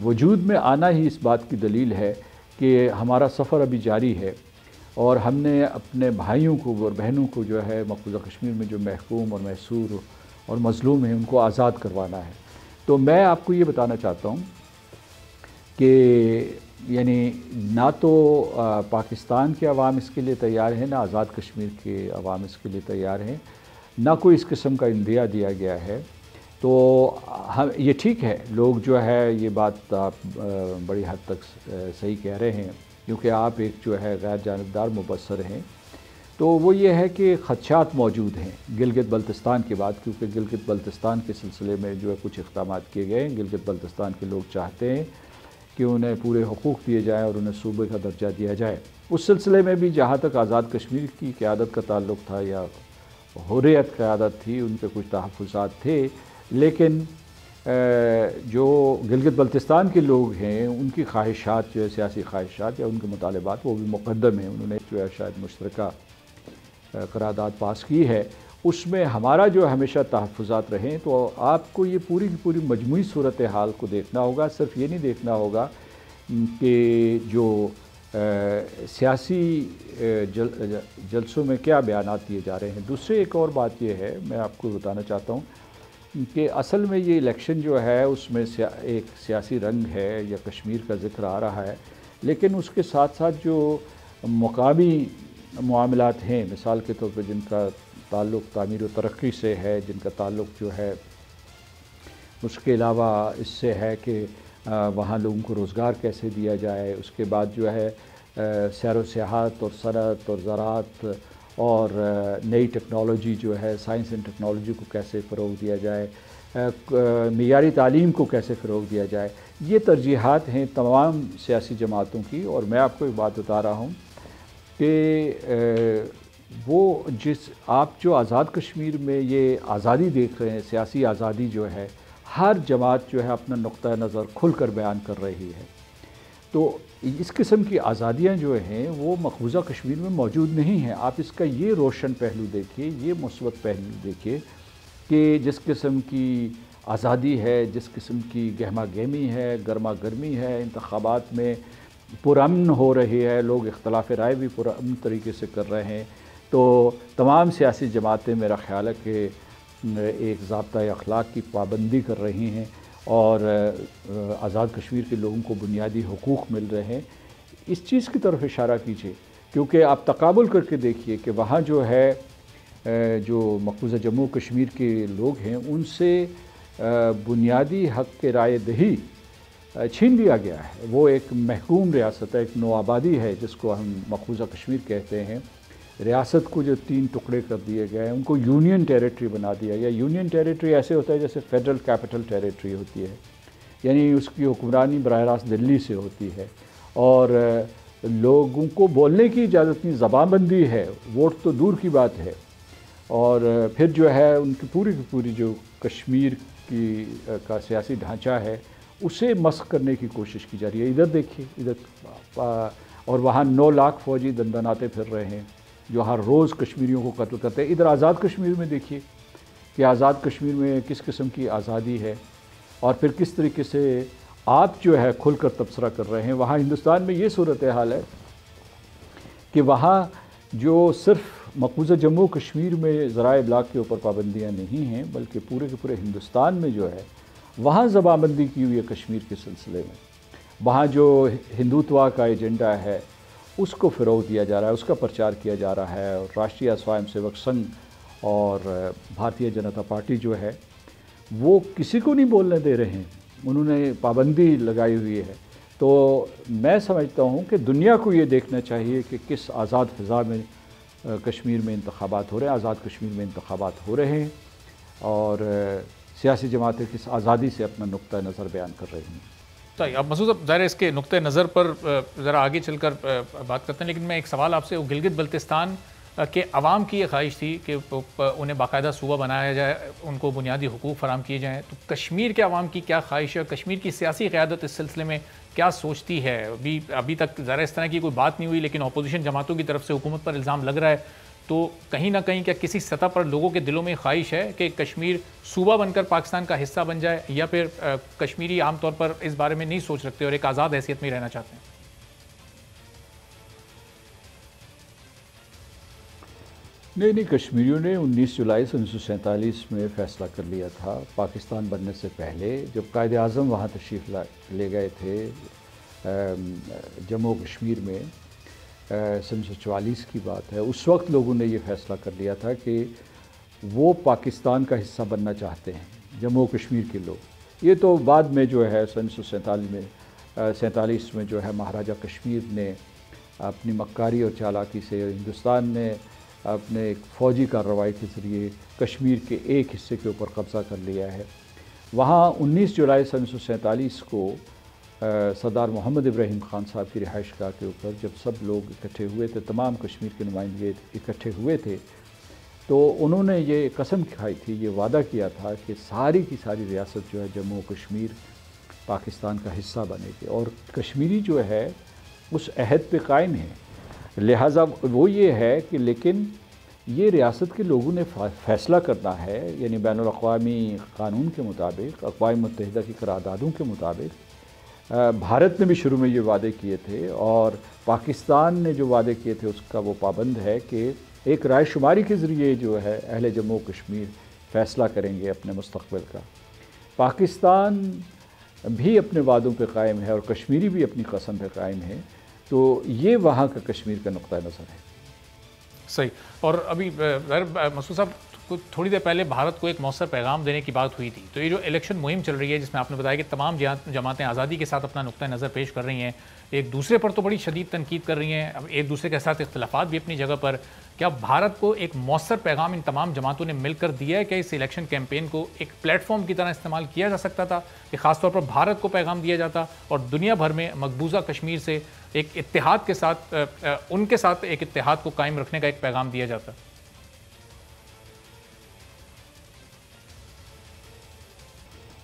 وجود میں آنا ہی اس بات کی دلیل ہے کہ ہمارا سفر ابھی جاری ہے, اور ہم نے اپنے بھائیوں کو اور بہنوں کو جو ہے مقبوضہ کشمیر میں جو محکوم اور محصور اور مظلوم ہیں ان کو آزاد کروانا ہے۔ تو میں آپ کو یہ بتانا چاہتا ہوں کہ یعنی نہ تو پاکستان کے عوام اس کے لیے تیار ہیں، نہ آزاد کشمیر کے عوام اس کے لیے تیار ہیں، نہ کوئی اس قسم کا اندیا دیا گیا ہے۔ تو یہ ٹھیک ہے، لوگ جو ہے یہ بات آپ بڑی حد تک صحیح کہہ رہے ہیں، کیونکہ آپ ایک جو ہے غیر جانبدار مبصر ہیں۔ تو وہ یہ ہے کہ خدشات موجود ہیں گلگت بلتستان کے بعد، کیونکہ گلگت بلتستان کے سلسلے میں جو ہے کچھ اقدامات کیے گئے ہیں۔ گلگت بلتستان کے لوگ چاہتے ہیں کہ انہیں پورے حقوق دیے جائیں اور انہیں صوبے کا درجہ دیا جائے۔ اس سلسلے میں بھی جہاں تک آزاد کشمیر کی قیادت کا تعلق تھا یا حریت قیادت تھی، ان کے کچھ تحفظات تھے، لیکن جو گلگت بلتستان کے لوگ ہیں ان کی خواہشات جو ہے سیاسی خواہشات یا ان کے مطالبات وہ بھی مقدم ہیں۔ انہوں نے جو ہے شاید مشترکہ قرارداد پاس کی ہے، اس میں ہمارا جو ہمیشہ تحفظات رہیں۔ تو آپ کو یہ پوری کی پوری مجموعی صورتحال کو دیکھنا ہوگا، صرف یہ نہیں دیکھنا ہوگا کہ جو سیاسی جلسوں میں کیا بیانات دیے جا رہے ہیں۔ دوسری ایک اور بات یہ ہے، میں آپ کو بتانا چاہتا ہوں کہ اصل میں یہ الیکشن جو ہے اس میں ایک سیاسی رنگ ہے یا کشمیر کا ذکر آ رہا ہے، لیکن اس کے ساتھ ساتھ جو مقامی معاملات ہیں، مثال کے طور پہ جن کا تعلق تعمیر و ترقی سے ہے، جن کا تعلق جو ہے اس کے علاوہ اس سے ہے کہ وہاں لوگوں کو روزگار کیسے دیا جائے، اس کے بعد جو ہے سیر و سیاحت اور صنعت اور زراعت اور نئی ٹیکنالوجی جو ہے سائنس اینڈ ٹیکنالوجی کو کیسے فروغ دیا جائے، معیاری تعلیم کو کیسے فروغ دیا جائے، یہ ترجیحات ہیں تمام سیاسی جماعتوں کی۔ اور میں آپ کو ایک بات بتا رہا ہوں کہ وہ آپ جو آزاد کشمیر میں یہ آزادی دیکھ رہے ہیں، سیاسی آزادی جو ہے، ہر جماعت جو ہے اپنا نقطہ نظر کھل کر بیان کر رہی ہے۔ تو اس قسم کی آزادیاں جو ہیں وہ مقبوضہ کشمیر میں موجود نہیں ہیں۔ آپ اس کا یہ روشن پہلو دیکھیے، یہ مثبت پہلو دیکھیے کہ جس قسم کی آزادی ہے، جس قسم کی گہما گہمی ہے، گرما گرمی ہے، انتخابات میں پرامن ہو رہی ہے، لوگ اختلاف رائے بھی پرامن طریقے سے کر رہے ہیں۔ تو تمام سیاسی جماعتیں میرا خیال ہے کہ ایک ضابطہ اخلاق کی پابندی کر رہی ہیں اور آزاد کشمیر کے لوگوں کو بنیادی حقوق مل رہے ہیں۔ اس چیز کی طرف اشارہ کیجیے، کیونکہ آپ تقابل کر کے دیکھیے کہ وہاں جو ہے جو مقبوضہ جموں کشمیر کے لوگ ہیں ان سے بنیادی حق کے رائے دہی چھین لیا گیا ہے۔ وہ ایک محکوم ریاست ہے، ایک نوآبادی ہے جس کو ہم مقبوضہ کشمیر کہتے ہیں۔ ریاست کو جو 3 ٹکڑے کر دیے گئے ہیں، ان کو یونین ٹیریٹری بنا دیا گیا۔ یونین ٹیریٹری ایسے ہوتا ہے جیسے فیڈرل کیپٹل ٹیریٹری ہوتی ہے، یعنی اس کی حکمرانی براہ راست دلی سے ہوتی ہے، اور لوگوں کو بولنے کی اجازت نہیں، زبان بندی ہے، ووٹ تو دور کی بات ہے۔ اور پھر جو ہے ان کی پوری جو کشمیر کا سیاسی ڈھانچہ ہے اسے مسخ کرنے کی کوشش کی جا رہی ہے۔ ادھر دیکھیے، ادھر اور وہاں 9 لاکھ فوجی دندناتے پھر رہے ہیں جو ہر روز کشمیریوں کو قتل کرتے ہیں۔ ادھر آزاد کشمیر میں دیکھیے کہ آزاد کشمیر میں کس قسم کی آزادی ہے، اور پھر کس طریقے سے آپ جو ہے کھل کر تبصرہ کر رہے ہیں۔ وہاں ہندوستان میں یہ صورتحال ہے کہ وہاں جو صرف مقبوضہ جموں کشمیر میں ذرائع ابلاغ کے اوپر پابندیاں نہیں ہیں، بلکہ پورے کے پورے ہندوستان میں جو ہے وہاں زبان بندی کی ہوئی ہے کشمیر کے سلسلے میں۔ وہاں جو ہندوتوا کا ایجنڈا ہے اس کو فروغ دیا جا رہا ہے، اس کا پرچار کیا جا رہا ہے، اور راشٹریہ سوائم سیوک سنگھ اور بھارتیہ جنتا پارٹی جو ہے وہ کسی کو نہیں بولنے دے رہے ہیں، انہوں نے پابندی لگائی ہوئی ہے۔ تو میں سمجھتا ہوں کہ دنیا کو یہ دیکھنا چاہیے کہ کس آزاد فضا میں کشمیر میں انتخابات ہو رہے ہیں، آزاد کشمیر میں انتخابات ہو رہے ہیں، اور سیاسی جماعتیں کس آزادی سے اپنا نقطہ نظر بیان کر رہی ہیں۔ صحیح، اب مسعود صاحب ظاہر ہے اس کے نقطہ نظر پر ذرا آگے چل کر بات کرتے ہیں، لیکن میں ایک سوال آپ سے، گلگت بلتستان کہ عوام کی یہ خواہش تھی کہ انہیں باقاعدہ صوبہ بنایا جائے، ان کو بنیادی حقوق فراہم کیے جائیں، تو کشمیر کے عوام کی کیا خواہش ہے؟ کشمیر کی سیاسی قیادت اس سلسلے میں کیا سوچتی ہے؟ ابھی تک ذرا اس طرح کی کوئی بات نہیں ہوئی، لیکن اپوزیشن جماعتوں کی طرف سے حکومت پر الزام لگ رہا ہے، تو کہیں نہ کہیں کیا کسی سطح پر لوگوں کے دلوں میں خواہش ہے کہ کشمیر صوبہ بن کر پاکستان کا حصہ بن جائے، یا پھر کشمیری عام طور پر اس بارے میں نہیں سوچ رکھتے اور ایک آزاد حیثیت میں رہنا چاہتے ہیں؟ نہیں کشمیریوں نے 19 جولائی 1947 میں فیصلہ کر لیا تھا پاکستان بننے سے پہلے، جب قائد اعظم وہاں تشریف لے گئے تھے جموں کشمیر میں، 1944 کی بات ہے۔ اس وقت لوگوں نے یہ فیصلہ کر لیا تھا کہ وہ پاکستان کا حصہ بننا چاہتے ہیں، جموں کشمیر کے لوگ۔ یہ تو بعد میں جو ہے 1947 میں جو ہے مہاراجہ کشمیر نے اپنی مکاری اور چالاکی سے، ہندوستان نے اپنے ایک فوجی کارروائی کے ذریعے کشمیر کے ایک حصے کے اوپر قبضہ کر لیا ہے۔ وہاں 19 جولائی 1947 کو سردار محمد ابراہیم خان صاحب کی رہائش گاہ کے اوپر جب سب لوگ اکٹھے ہوئے تھے، تمام کشمیر کے نمائندے اکٹھے ہوئے تھے، تو انہوں نے یہ قسم کھائی تھی، یہ وعدہ کیا تھا کہ ساری کی ساری ریاست جو ہے جموں کشمیر پاکستان کا حصہ بنے گی، اور کشمیری جو ہے اس عہد پہ قائم ہے۔ لہٰذا وہ یہ ہے کہ لیکن یہ ریاست کے لوگوں نے فیصلہ کرنا ہے، یعنی بین الاقوامی قانون کے مطابق، اقوام متحدہ کی قراردادوں کے مطابق۔ بھارت نے بھی شروع میں یہ وعدے کیے تھے، اور پاکستان نے جو وعدے کیے تھے اس کا وہ پابند ہے کہ ایک رائے شماری کے ذریعے جو ہے اہل جموں کشمیر فیصلہ کریں گے اپنے مستقبل کا۔ پاکستان بھی اپنے وعدوں پہ قائم ہے اور کشمیری بھی اپنی قسم پہ قائم ہے، تو یہ وہاں کا کشمیر کا نقطہ نظر ہے۔ صحیح۔ اور ابھی مسعود صاحب تھوڑی دیر پہلے بھارت کو ایک مؤثر پیغام دینے کی بات ہوئی تھی، تو یہ جو الیکشن مہم چل رہی ہے جس میں آپ نے بتایا کہ تمام جماعتیں آزادی کے ساتھ اپنا نقطہ نظر پیش کر رہی ہیں، ایک دوسرے پر تو بڑی شدید تنقید کر رہی ہیں، اب ایک دوسرے کے ساتھ اختلافات بھی اپنی جگہ پر، کیا بھارت کو ایک مؤثر پیغام ان تمام جماعتوں نے مل کر دیا ہے کہ اس الیکشن کیمپین کو ایک پلیٹ فارم کی طرح استعمال کیا جا سکتا تھا کہ خاص طور پر بھارت کو پیغام دیا جاتا اور دنیا بھر میں مقبوضہ کشمیر سے ایک اتحاد کے ساتھ ان کے ساتھ ایک اتحاد کو قائم رکھنے کا ایک پیغام دیا جاتا؟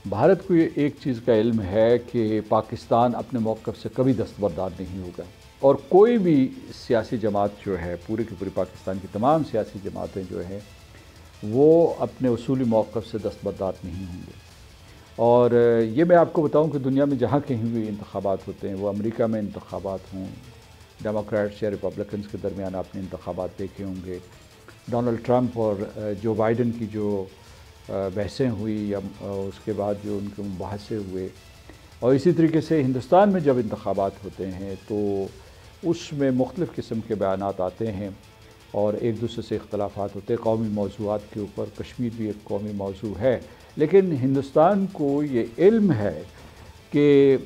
بھارت کو یہ ایک چیز کا علم ہے کہ پاکستان اپنے موقف سے کبھی دستبردار نہیں ہوگا، اور کوئی بھی سیاسی جماعت جو ہے پورے کی پوری پاکستان کی تمام سیاسی جماعتیں جو ہیں وہ اپنے اصولی موقف سے دستبردار نہیں ہوں گے۔ اور یہ میں آپ کو بتاؤں کہ دنیا میں جہاں کہیں بھی انتخابات ہوتے ہیں، وہ امریکہ میں انتخابات ہوں، ڈیموکریٹس یا ریپبلکنز کے درمیان آپ نے انتخابات دیکھے ہوں گے، ڈونلڈ ٹرمپ اور جو بائیڈن کی جو بحثیں ہوئی یا اس کے بعد جو ان کے مباحثے ہوئے، اور اسی طریقے سے ہندوستان میں جب انتخابات ہوتے ہیں تو اس میں مختلف قسم کے بیانات آتے ہیں اور ایک دوسرے سے اختلافات ہوتے ہیں قومی موضوعات کے اوپر۔ کشمیر بھی ایک قومی موضوع ہے، لیکن ہندوستان کو یہ علم ہے کہ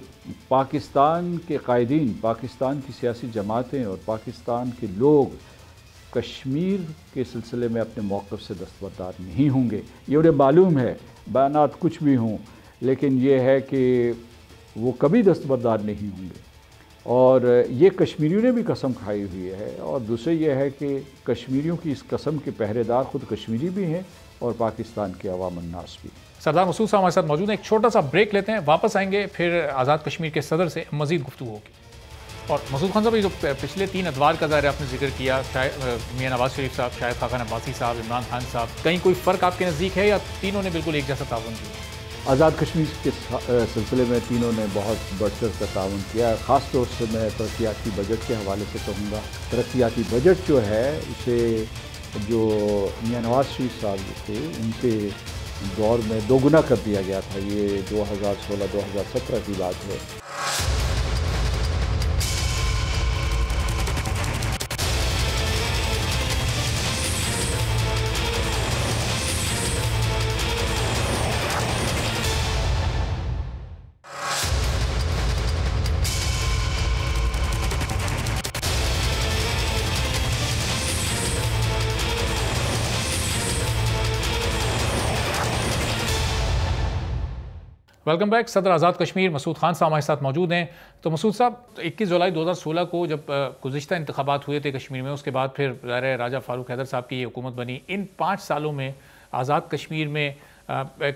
پاکستان کے قائدین، پاکستان کی سیاسی جماعتیں اور پاکستان کے لوگ کشمیر کے سلسلے میں اپنے موقف سے دستبردار نہیں ہوں گے۔ یہ انہیں معلوم ہے، بیانات کچھ بھی ہوں، لیکن یہ ہے کہ وہ کبھی دستبردار نہیں ہوں گے، اور یہ کشمیریوں نے بھی قسم کھائی ہوئی ہے۔ اور دوسرے یہ ہے کہ کشمیریوں کی اس قسم کے پہرے دار خود کشمیری بھی ہیں اور پاکستان کے عوام الناس بھی۔ سردار مسعود صاحب ہمارے ساتھ موجود ہیں، ایک چھوٹا سا بریک لیتے ہیں، واپس آئیں گے، پھر آزاد کشمیر کے صدر سے مزید گفتگو ہوگی۔ اور مسعود خان صاحب، یہ جو پچھلے 3 ادوار کا ظاہر آپ نے ذکر کیا، میاں نواز شریف صاحب، شاہد خاقان عباسی صاحب، عمران خان صاحب، کہیں کوئی فرق آپ کے نزدیک ہے یا تینوں نے بالکل ایک جیسا تعاون کیا؟ آزاد کشمیر کے سلسلے میں تینوں نے بہت بڑھ چڑھ کر تعاون کیا۔ خاص طور سے میں ترقیاتی بجٹ کے حوالے سے کہوں گا، ترقیاتی بجٹ جو ہے اسے جو میاں نواز شریف صاحب تھے ان کے دور میں 2 گنا کر دیا گیا تھا۔ یہ 2016-2017 کی بات ہے۔ Welcome back. صدر آزاد کشمیر مسعود خان صاحب ہمارے ساتھ موجود ہیں۔ تو مسعود صاحب، 21 جولائی 2016 کو جب گزشتہ انتخابات ہوئے تھے کشمیر میں، اس کے بعد پھر ظاہر راجہ فاروق حیدر صاحب کی یہ حکومت بنی۔ ان 5 سالوں میں آزاد کشمیر میں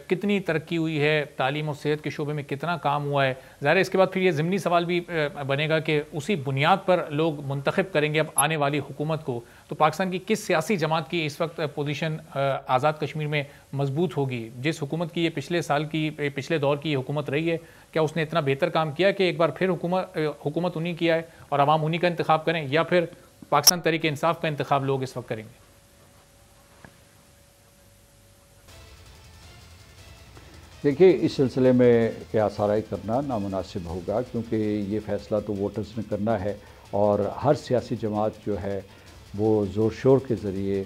کتنی ترقی ہوئی ہے، تعلیم و صحت کے شعبے میں کتنا کام ہوا ہے؟ ظاہر اس کے بعد پھر یہ ضمنی سوال بھی بنے گا کہ اسی بنیاد پر لوگ منتخب کریں گے اب آنے والی حکومت کو، تو پاکستان کی کس سیاسی جماعت کی اس وقت پوزیشن آزاد کشمیر میں مضبوط ہوگی؟ جس حکومت کی یہ پچھلے دور کی یہ حکومت رہی ہے، کیا اس نے اتنا بہتر کام کیا کہ ایک بار پھر حکومت انہیں کیا ہے اور عوام انہیں کا انتخاب کریں، یا پھر پاکستان تحریک انصاف کا انتخاب لوگ اس وقت کریں گے؟ دیکھیے اس سلسلے میں قیاس آرائی کرنا نامناسب ہوگا، کیونکہ یہ فیصلہ تو ووٹرز نے کرنا ہے، اور ہر سیاسی جماعت جو ہے وہ زور شور کے ذریعے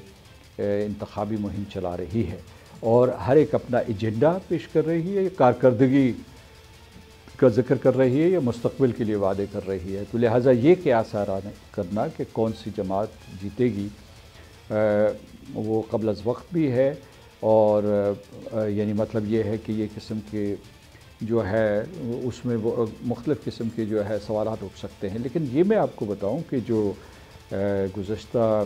انتخابی مہم چلا رہی ہے، اور ہر ایک اپنا ایجنڈا پیش کر رہی ہے، کارکردگی کا ذکر کر رہی ہے یا مستقبل کے لیے وعدے کر رہی ہے۔ تو لہٰذا یہ قیاس آرائی کرنا کہ کون سی جماعت جیتے گی وہ قبل از وقت بھی ہے، اور یعنی مطلب یہ ہے کہ یہ قسم کے جو ہے اس میں مختلف قسم کے جو ہے سوالات اٹھ سکتے ہیں۔ لیکن یہ میں آپ کو بتاؤں کہ جو گزشتہ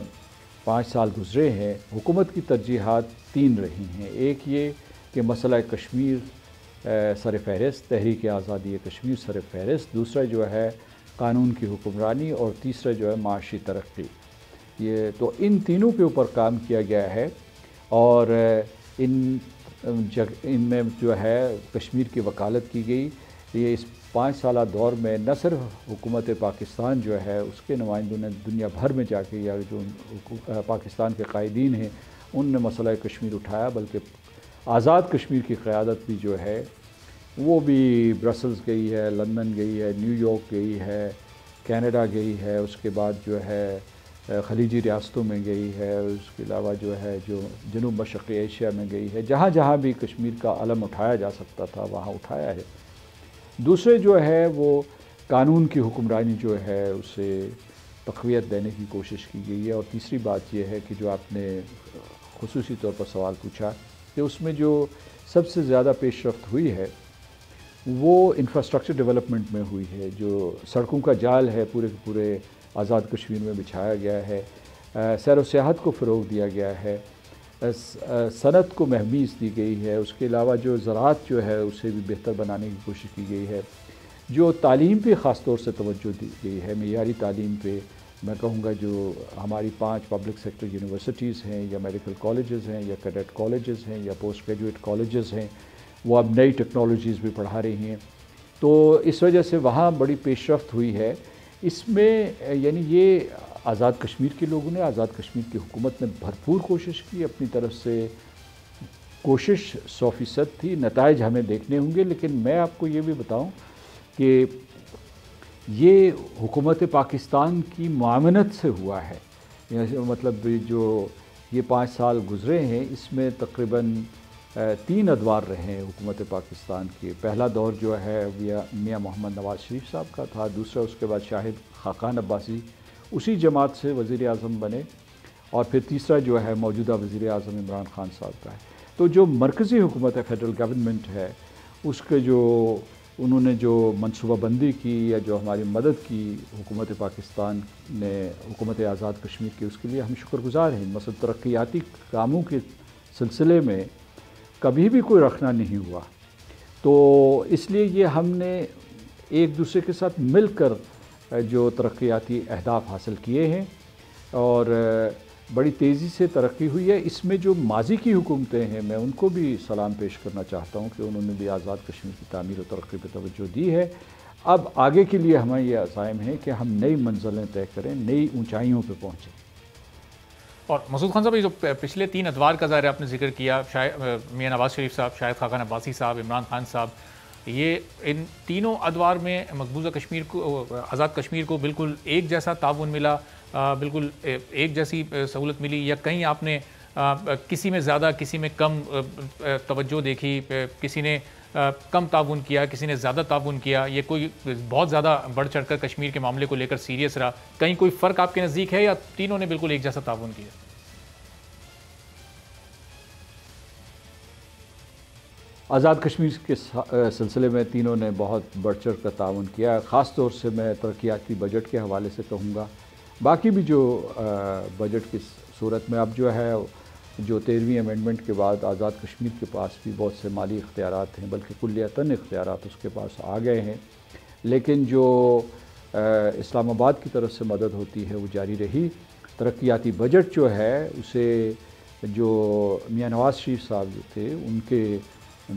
5 سال گزرے ہیں، حکومت کی ترجیحات 3 رہی ہیں۔ ایک یہ کہ مسئلہ کشمیر سر فہرست، تحریک آزادی کشمیر سر فہرست، دوسرا جو ہے قانون کی حکمرانی، اور تیسرا جو ہے معاشی ترقی۔ یہ تو ان تینوں کے اوپر کام کیا گیا ہے، اور ان میں جو ہے کشمیر کی وکالت کی گئی۔ یہ اس 5 سالہ دور میں نہ صرف حکومت پاکستان جو ہے اس کے نمائندوں نے دنیا بھر میں جا کے، یا جو پاکستان کے قائدین ہیں ان نے مسئلہ کشمیر اٹھایا، بلکہ آزاد کشمیر کی قیادت بھی جو ہے وہ بھی برسلز گئی ہے، لندن گئی ہے، نیو یارک گئی ہے، کینیڈا گئی ہے، اس کے بعد جو ہے خلیجی ریاستوں میں گئی ہے، اس کے علاوہ جو ہے جو جنوب مشرقی ایشیا میں گئی ہے، جہاں جہاں بھی کشمیر کا علم اٹھایا جا سکتا تھا وہاں اٹھایا ہے۔ دوسرے جو ہے وہ قانون کی حکمرانی جو ہے اسے تقویت دینے کی کوشش کی گئی ہے، اور تیسری بات یہ ہے کہ جو آپ نے خصوصی طور پر سوال پوچھا کہ اس میں جو سب سے زیادہ پیش رفت ہوئی ہے وہ انفراسٹرکچر ڈیولپمنٹ میں ہوئی ہے۔ جو سڑکوں کا جال ہے پورے کے پورے آزاد کشمیر میں بچھایا گیا ہے، سیر و سیاحت کو فروغ دیا گیا ہے، صنعت کو مہمیز دی گئی ہے، اس کے علاوہ جو زراعت جو ہے اسے بھی بہتر بنانے کی کوشش کی گئی ہے، جو تعلیم پہ خاص طور سے توجہ دی گئی ہے، معیاری تعلیم پہ میں کہوں گا جو ہماری 5 پبلک سیکٹر یونیورسٹیز ہیں، یا میڈیکل کالجز ہیں، یا کیڈٹ کالجز ہیں، یا پوسٹ گریجویٹ کالجز ہیں، وہ اب نئی ٹیکنالوجیز بھی پڑھا رہی ہیں، تو اس وجہ سے وہاں بڑی پیش رفت ہوئی ہے۔ اس میں یعنی یہ آزاد کشمیر کے لوگوں نے، آزاد کشمیر کی حکومت نے بھرپور کوشش کی، اپنی طرف سے کوشش 100% تھی، نتائج ہمیں دیکھنے ہوں گے۔ لیکن میں آپ کو یہ بھی بتاؤں کہ یہ حکومت پاکستان کی معاونت سے ہوا ہے، مطلب جو یہ 5 سال گزرے ہیں اس میں تقریباً 3 ادوار رہے ہیں حکومت پاکستان کے۔ پہلا دور جو ہے میاں محمد نواز شریف صاحب کا تھا، دوسرا اس کے بعد شاہد خاقان عباسی اسی جماعت سے وزیر اعظم بنے، اور پھر تیسرا جو ہے موجودہ وزیر اعظم عمران خان صاحب کا ہے۔ تو جو مرکزی حکومت ہے، فیڈرل گورنمنٹ ہے، اس کے جو انہوں نے جو منصوبہ بندی کی یا جو ہماری مدد کی حکومت پاکستان نے حکومت آزاد کشمیر کی، اس کے لیے ہم شکر گزار ہیں۔ مثلا ترقیاتی کاموں کے سلسلے میں کبھی بھی کوئی رکھنا نہیں ہوا، تو اس لیے یہ ہم نے ایک دوسرے کے ساتھ مل کر جو ترقیاتی اہداف حاصل کیے ہیں، اور بڑی تیزی سے ترقی ہوئی ہے۔ اس میں جو ماضی کی حکومتیں ہیں میں ان کو بھی سلام پیش کرنا چاہتا ہوں کہ انہوں نے بھی آزاد کشمیر کی تعمیر و ترقی پہ توجہ دی ہے۔ اب آگے کے لیے ہمیں یہ عزائم ہے کہ ہم نئی منزلیں طے کریں، نئی اونچائیوں پہ پہنچیں۔ اور مسعود خان صاحب، یہ جو پچھلے 3 ادوار کا ظاہر آپ نے ذکر کیا، میاں نواز شریف صاحب، شاہد خاقان عباسی صاحب، عمران خان صاحب، یہ ان تینوں ادوار میں مقبوضہ کشمیر کو، آزاد کشمیر کو بالکل ایک جیسا تعاون ملا، بالکل ایک جیسی سہولت ملی، یا کہیں آپ نے کسی میں زیادہ کسی میں کم توجہ دیکھی، کسی نے کم تعاون کیا، کسی نے زیادہ تعاون کیا، یہ کوئی بہت زیادہ بڑھ چڑھ کر کشمیر کے معاملے کو لے کر سیریس رہا، کہیں کوئی فرق آپ کے نزدیک ہے، یا تینوں نے بالکل ایک جیسا تعاون کیا؟ آزاد کشمیر کے سلسلے میں تینوں نے بہت بڑھ چڑھ کر تعاون کیا، خاص طور سے میں ترقیاتی بجٹ کے حوالے سے کہوں گا۔ باقی بھی جو بجٹ کی صورت میں اب جو ہے جو 13ویں امینڈمنٹ کے بعد آزاد کشمیر کے پاس بھی بہت سے مالی اختیارات ہیں، بلکہ کلیتاً اختیارات اس کے پاس آ گئے ہیں، لیکن جو اسلام آباد کی طرف سے مدد ہوتی ہے وہ جاری رہی۔ ترقیاتی بجٹ جو ہے اسے جو میاں نواز شریف صاحب جو تھے ان کے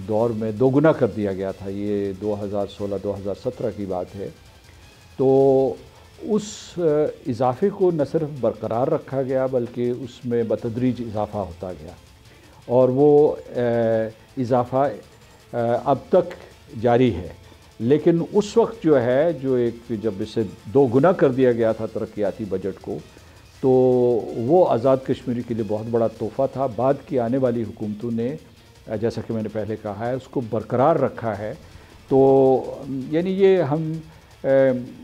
دور میں 2 گنا کر دیا گیا تھا، یہ 2016-2017 کی بات ہے، تو اس اضافے کو نہ صرف برقرار رکھا گیا بلکہ اس میں بتدریج اضافہ ہوتا گیا، اور وہ اضافہ اب تک جاری ہے، لیکن اس وقت جو ہے جب اسے 2 گنا کر دیا گیا تھا ترقیاتی بجٹ کو، تو وہ آزاد کشمیری کے لیے بہت بڑا تحفہ تھا۔ بعد کی آنے والی حکومتوں نے جیسا کہ میں نے پہلے کہا ہے اس کو برقرار رکھا ہے۔ تو یعنی یہ ہم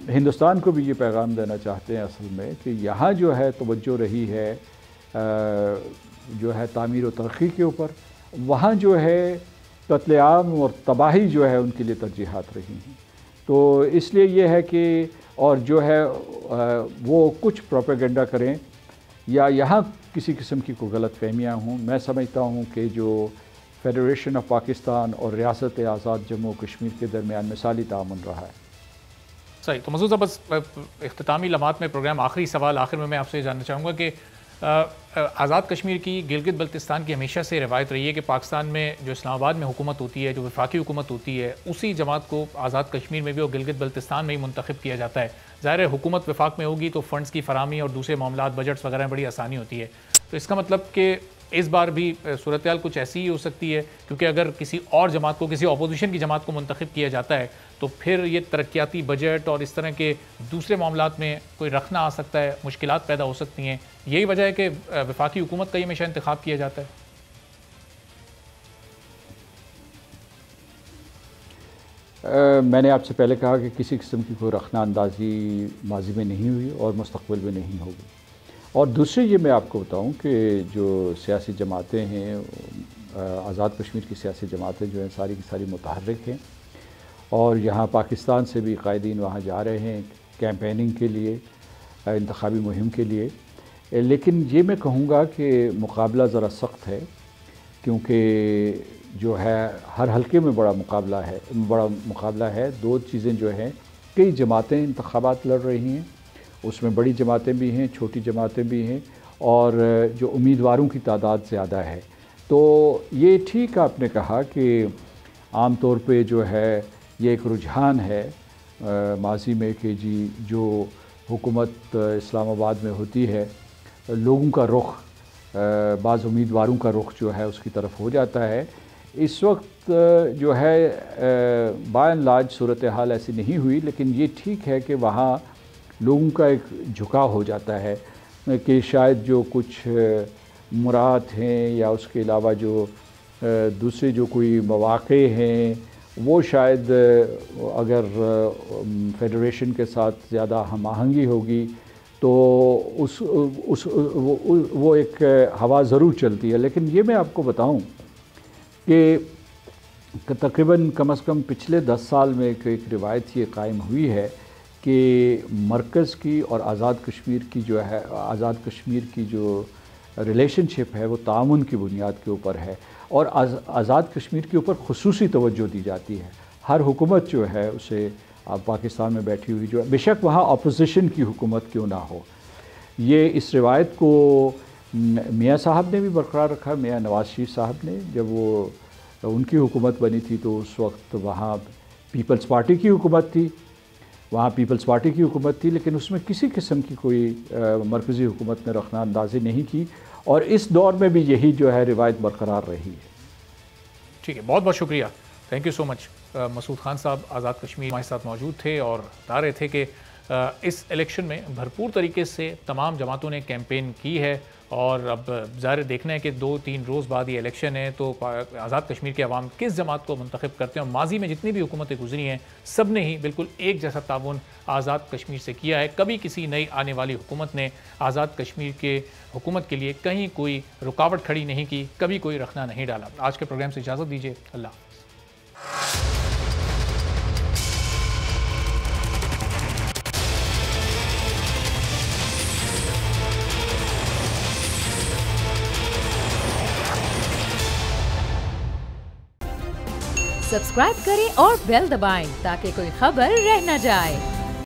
ہندوستان کو بھی یہ پیغام دینا چاہتے ہیں اصل میں کہ یہاں جو ہے توجہ رہی ہے جو ہے تعمیر و ترقی کے اوپر، وہاں جو ہے قتل عام اور تباہی جو ہے ان کے لیے ترجیحات رہی ہیں۔ تو اس لیے یہ ہے کہ اور جو ہے وہ کچھ پروپیگنڈا کریں یا یہاں کسی قسم کی کوئی غلط فہمیاں ہوں، میں سمجھتا ہوں کہ جو فیڈریشن آف پاکستان اور ریاست آزاد جموں و کشمیر کے درمیان مثالی تعاون رہا ہے۔ صحیح۔ تو مسعود صاحب، بس اختتامی لمحات میں پروگرام، آخری سوال آخر میں آپ سے جاننا چاہوں گا کہ آزاد کشمیر کی، گلگت بلتستان کی ہمیشہ سے روایت رہی ہے کہ پاکستان میں جو اسلام آباد میں حکومت ہوتی ہے، جو وفاقی حکومت ہوتی ہے، اسی جماعت کو آزاد کشمیر میں بھی اور گلگت بلتستان میں ہی منتخب کیا جاتا ہے۔ ظاہر ہے حکومت وفاق میں ہوگی تو فنڈز کی فراہمی اور دوسرے معاملات، بجٹس وغیرہ میں بڑی آسانی ہوتی ہے۔ تو اس کا مطلب کہ اس بار بھی صورتحال کچھ ایسی ہی ہو سکتی ہے، کیونکہ اگر کسی اور جماعت کو، کسی اپوزیشن کی جماعت کو منتخب کیا جاتا ہے تو پھر یہ ترقیاتی بجٹ اور اس طرح کے دوسرے معاملات میں کوئی رخ نہ آ سکتا ہے، مشکلات پیدا ہو سکتی ہیں۔ یہی وجہ ہے کہ وفاقی حکومت کا ہی ہمیشہ انتخاب کیا جاتا ہے۔ میں نے آپ سے پہلے کہا کہ کسی قسم کی کوئی رخنہ اندازی ماضی میں نہیں ہوئی اور مستقبل میں نہیں ہوگی۔ اور دوسری یہ میں آپ کو بتاؤں کہ جو سیاسی جماعتیں ہیں، آزاد کشمیر کی سیاسی جماعتیں جو ہیں ساری کی ساری متحرک ہیں، اور یہاں پاکستان سے بھی قائدین وہاں جا رہے ہیں کیمپیننگ کے لیے، انتخابی مہم کے لیے۔ لیکن یہ میں کہوں گا کہ مقابلہ ذرا سخت ہے، کیونکہ جو ہے ہر حلقے میں بڑا مقابلہ ہے۔ 2 چیزیں جو ہیں، کئی جماعتیں انتخابات لڑ رہی ہیں، اس میں بڑی جماعتیں بھی ہیں، چھوٹی جماعتیں بھی ہیں، اور جو امیدواروں کی تعداد زیادہ ہے۔ تو یہ ٹھیک آپ نے کہا کہ عام طور پہ جو ہے یہ ایک رجحان ہے ماضی میں کہ جی جو حکومت اسلام آباد میں ہوتی ہے، لوگوں کا رخ، بعض امیدواروں کا رخ جو ہے اس کی طرف ہو جاتا ہے۔ اس وقت جو ہے بائی اینڈ لارج صورتحال ایسی نہیں ہوئی، لیکن یہ ٹھیک ہے کہ وہاں لوگوں کا ایک جھکاؤ ہو جاتا ہے کہ شاید جو کچھ مراد ہیں یا اس کے علاوہ جو دوسرے جو کوئی مواقع ہیں، وہ شاید اگر فیڈریشن کے ساتھ زیادہ ہم آہنگی ہوگی تو وہ ایک ہوا ضرور چلتی ہے۔ لیکن یہ میں آپ کو بتاؤں کہ تقریباً کم از کم پچھلے 10 سال میں ایک روایت یہ قائم ہوئی ہے کہ مرکز کی اور آزاد کشمیر کی جو ریلیشن شپ ہے وہ تعاون کی بنیاد کے اوپر ہے، اور آزاد کشمیر کے اوپر خصوصی توجہ دی جاتی ہے۔ ہر حکومت جو ہے اسے پاکستان میں بیٹھی ہوئی جو ہے، بے شک وہاں اپوزیشن کی حکومت کیوں نہ ہو، یہ اس روایت کو میاں صاحب نے بھی برقرار رکھا۔ میاں نواز شریف صاحب نے، جب وہ ان کی حکومت بنی تھی تو اس وقت وہاں پیپلز پارٹی کی حکومت تھی، لیکن اس میں کسی قسم کی کوئی مرکزی حکومت نے رخنہ اندازی نہیں کی، اور اس دور میں بھی یہی جو ہے روایت برقرار رہی ہے۔ ٹھیک ہے، بہت بہت شکریہ، تھینک یو سو مچ۔ مسعود خان صاحب آزاد کشمیر ہمارے ساتھ موجود تھے اور بتا رہے تھے کہ اس الیکشن میں بھرپور طریقے سے تمام جماعتوں نے کیمپین کی ہے، اور اب ظاہر دیکھنا ہے کہ 2-3 روز بعد یہ الیکشن ہے تو آزاد کشمیر کے عوام کس جماعت کو منتخب کرتے ہیں۔ اور ماضی میں جتنی بھی حکومتیں گزری ہیں سب نے ہی بالکل ایک جیسا تعاون آزاد کشمیر سے کیا ہے، کبھی کسی نئی آنے والی حکومت نے آزاد کشمیر کے حکومت کے لیے کہیں کوئی رکاوٹ کھڑی نہیں کی، کبھی کوئی رخنہ نہیں ڈالا۔ آج کے پروگرام سے اجازت دیجیے، اللہ حافظ۔ سبسکرائب کریں اور بیل دبائیں تاکہ کوئی خبر رہ نہ جائے۔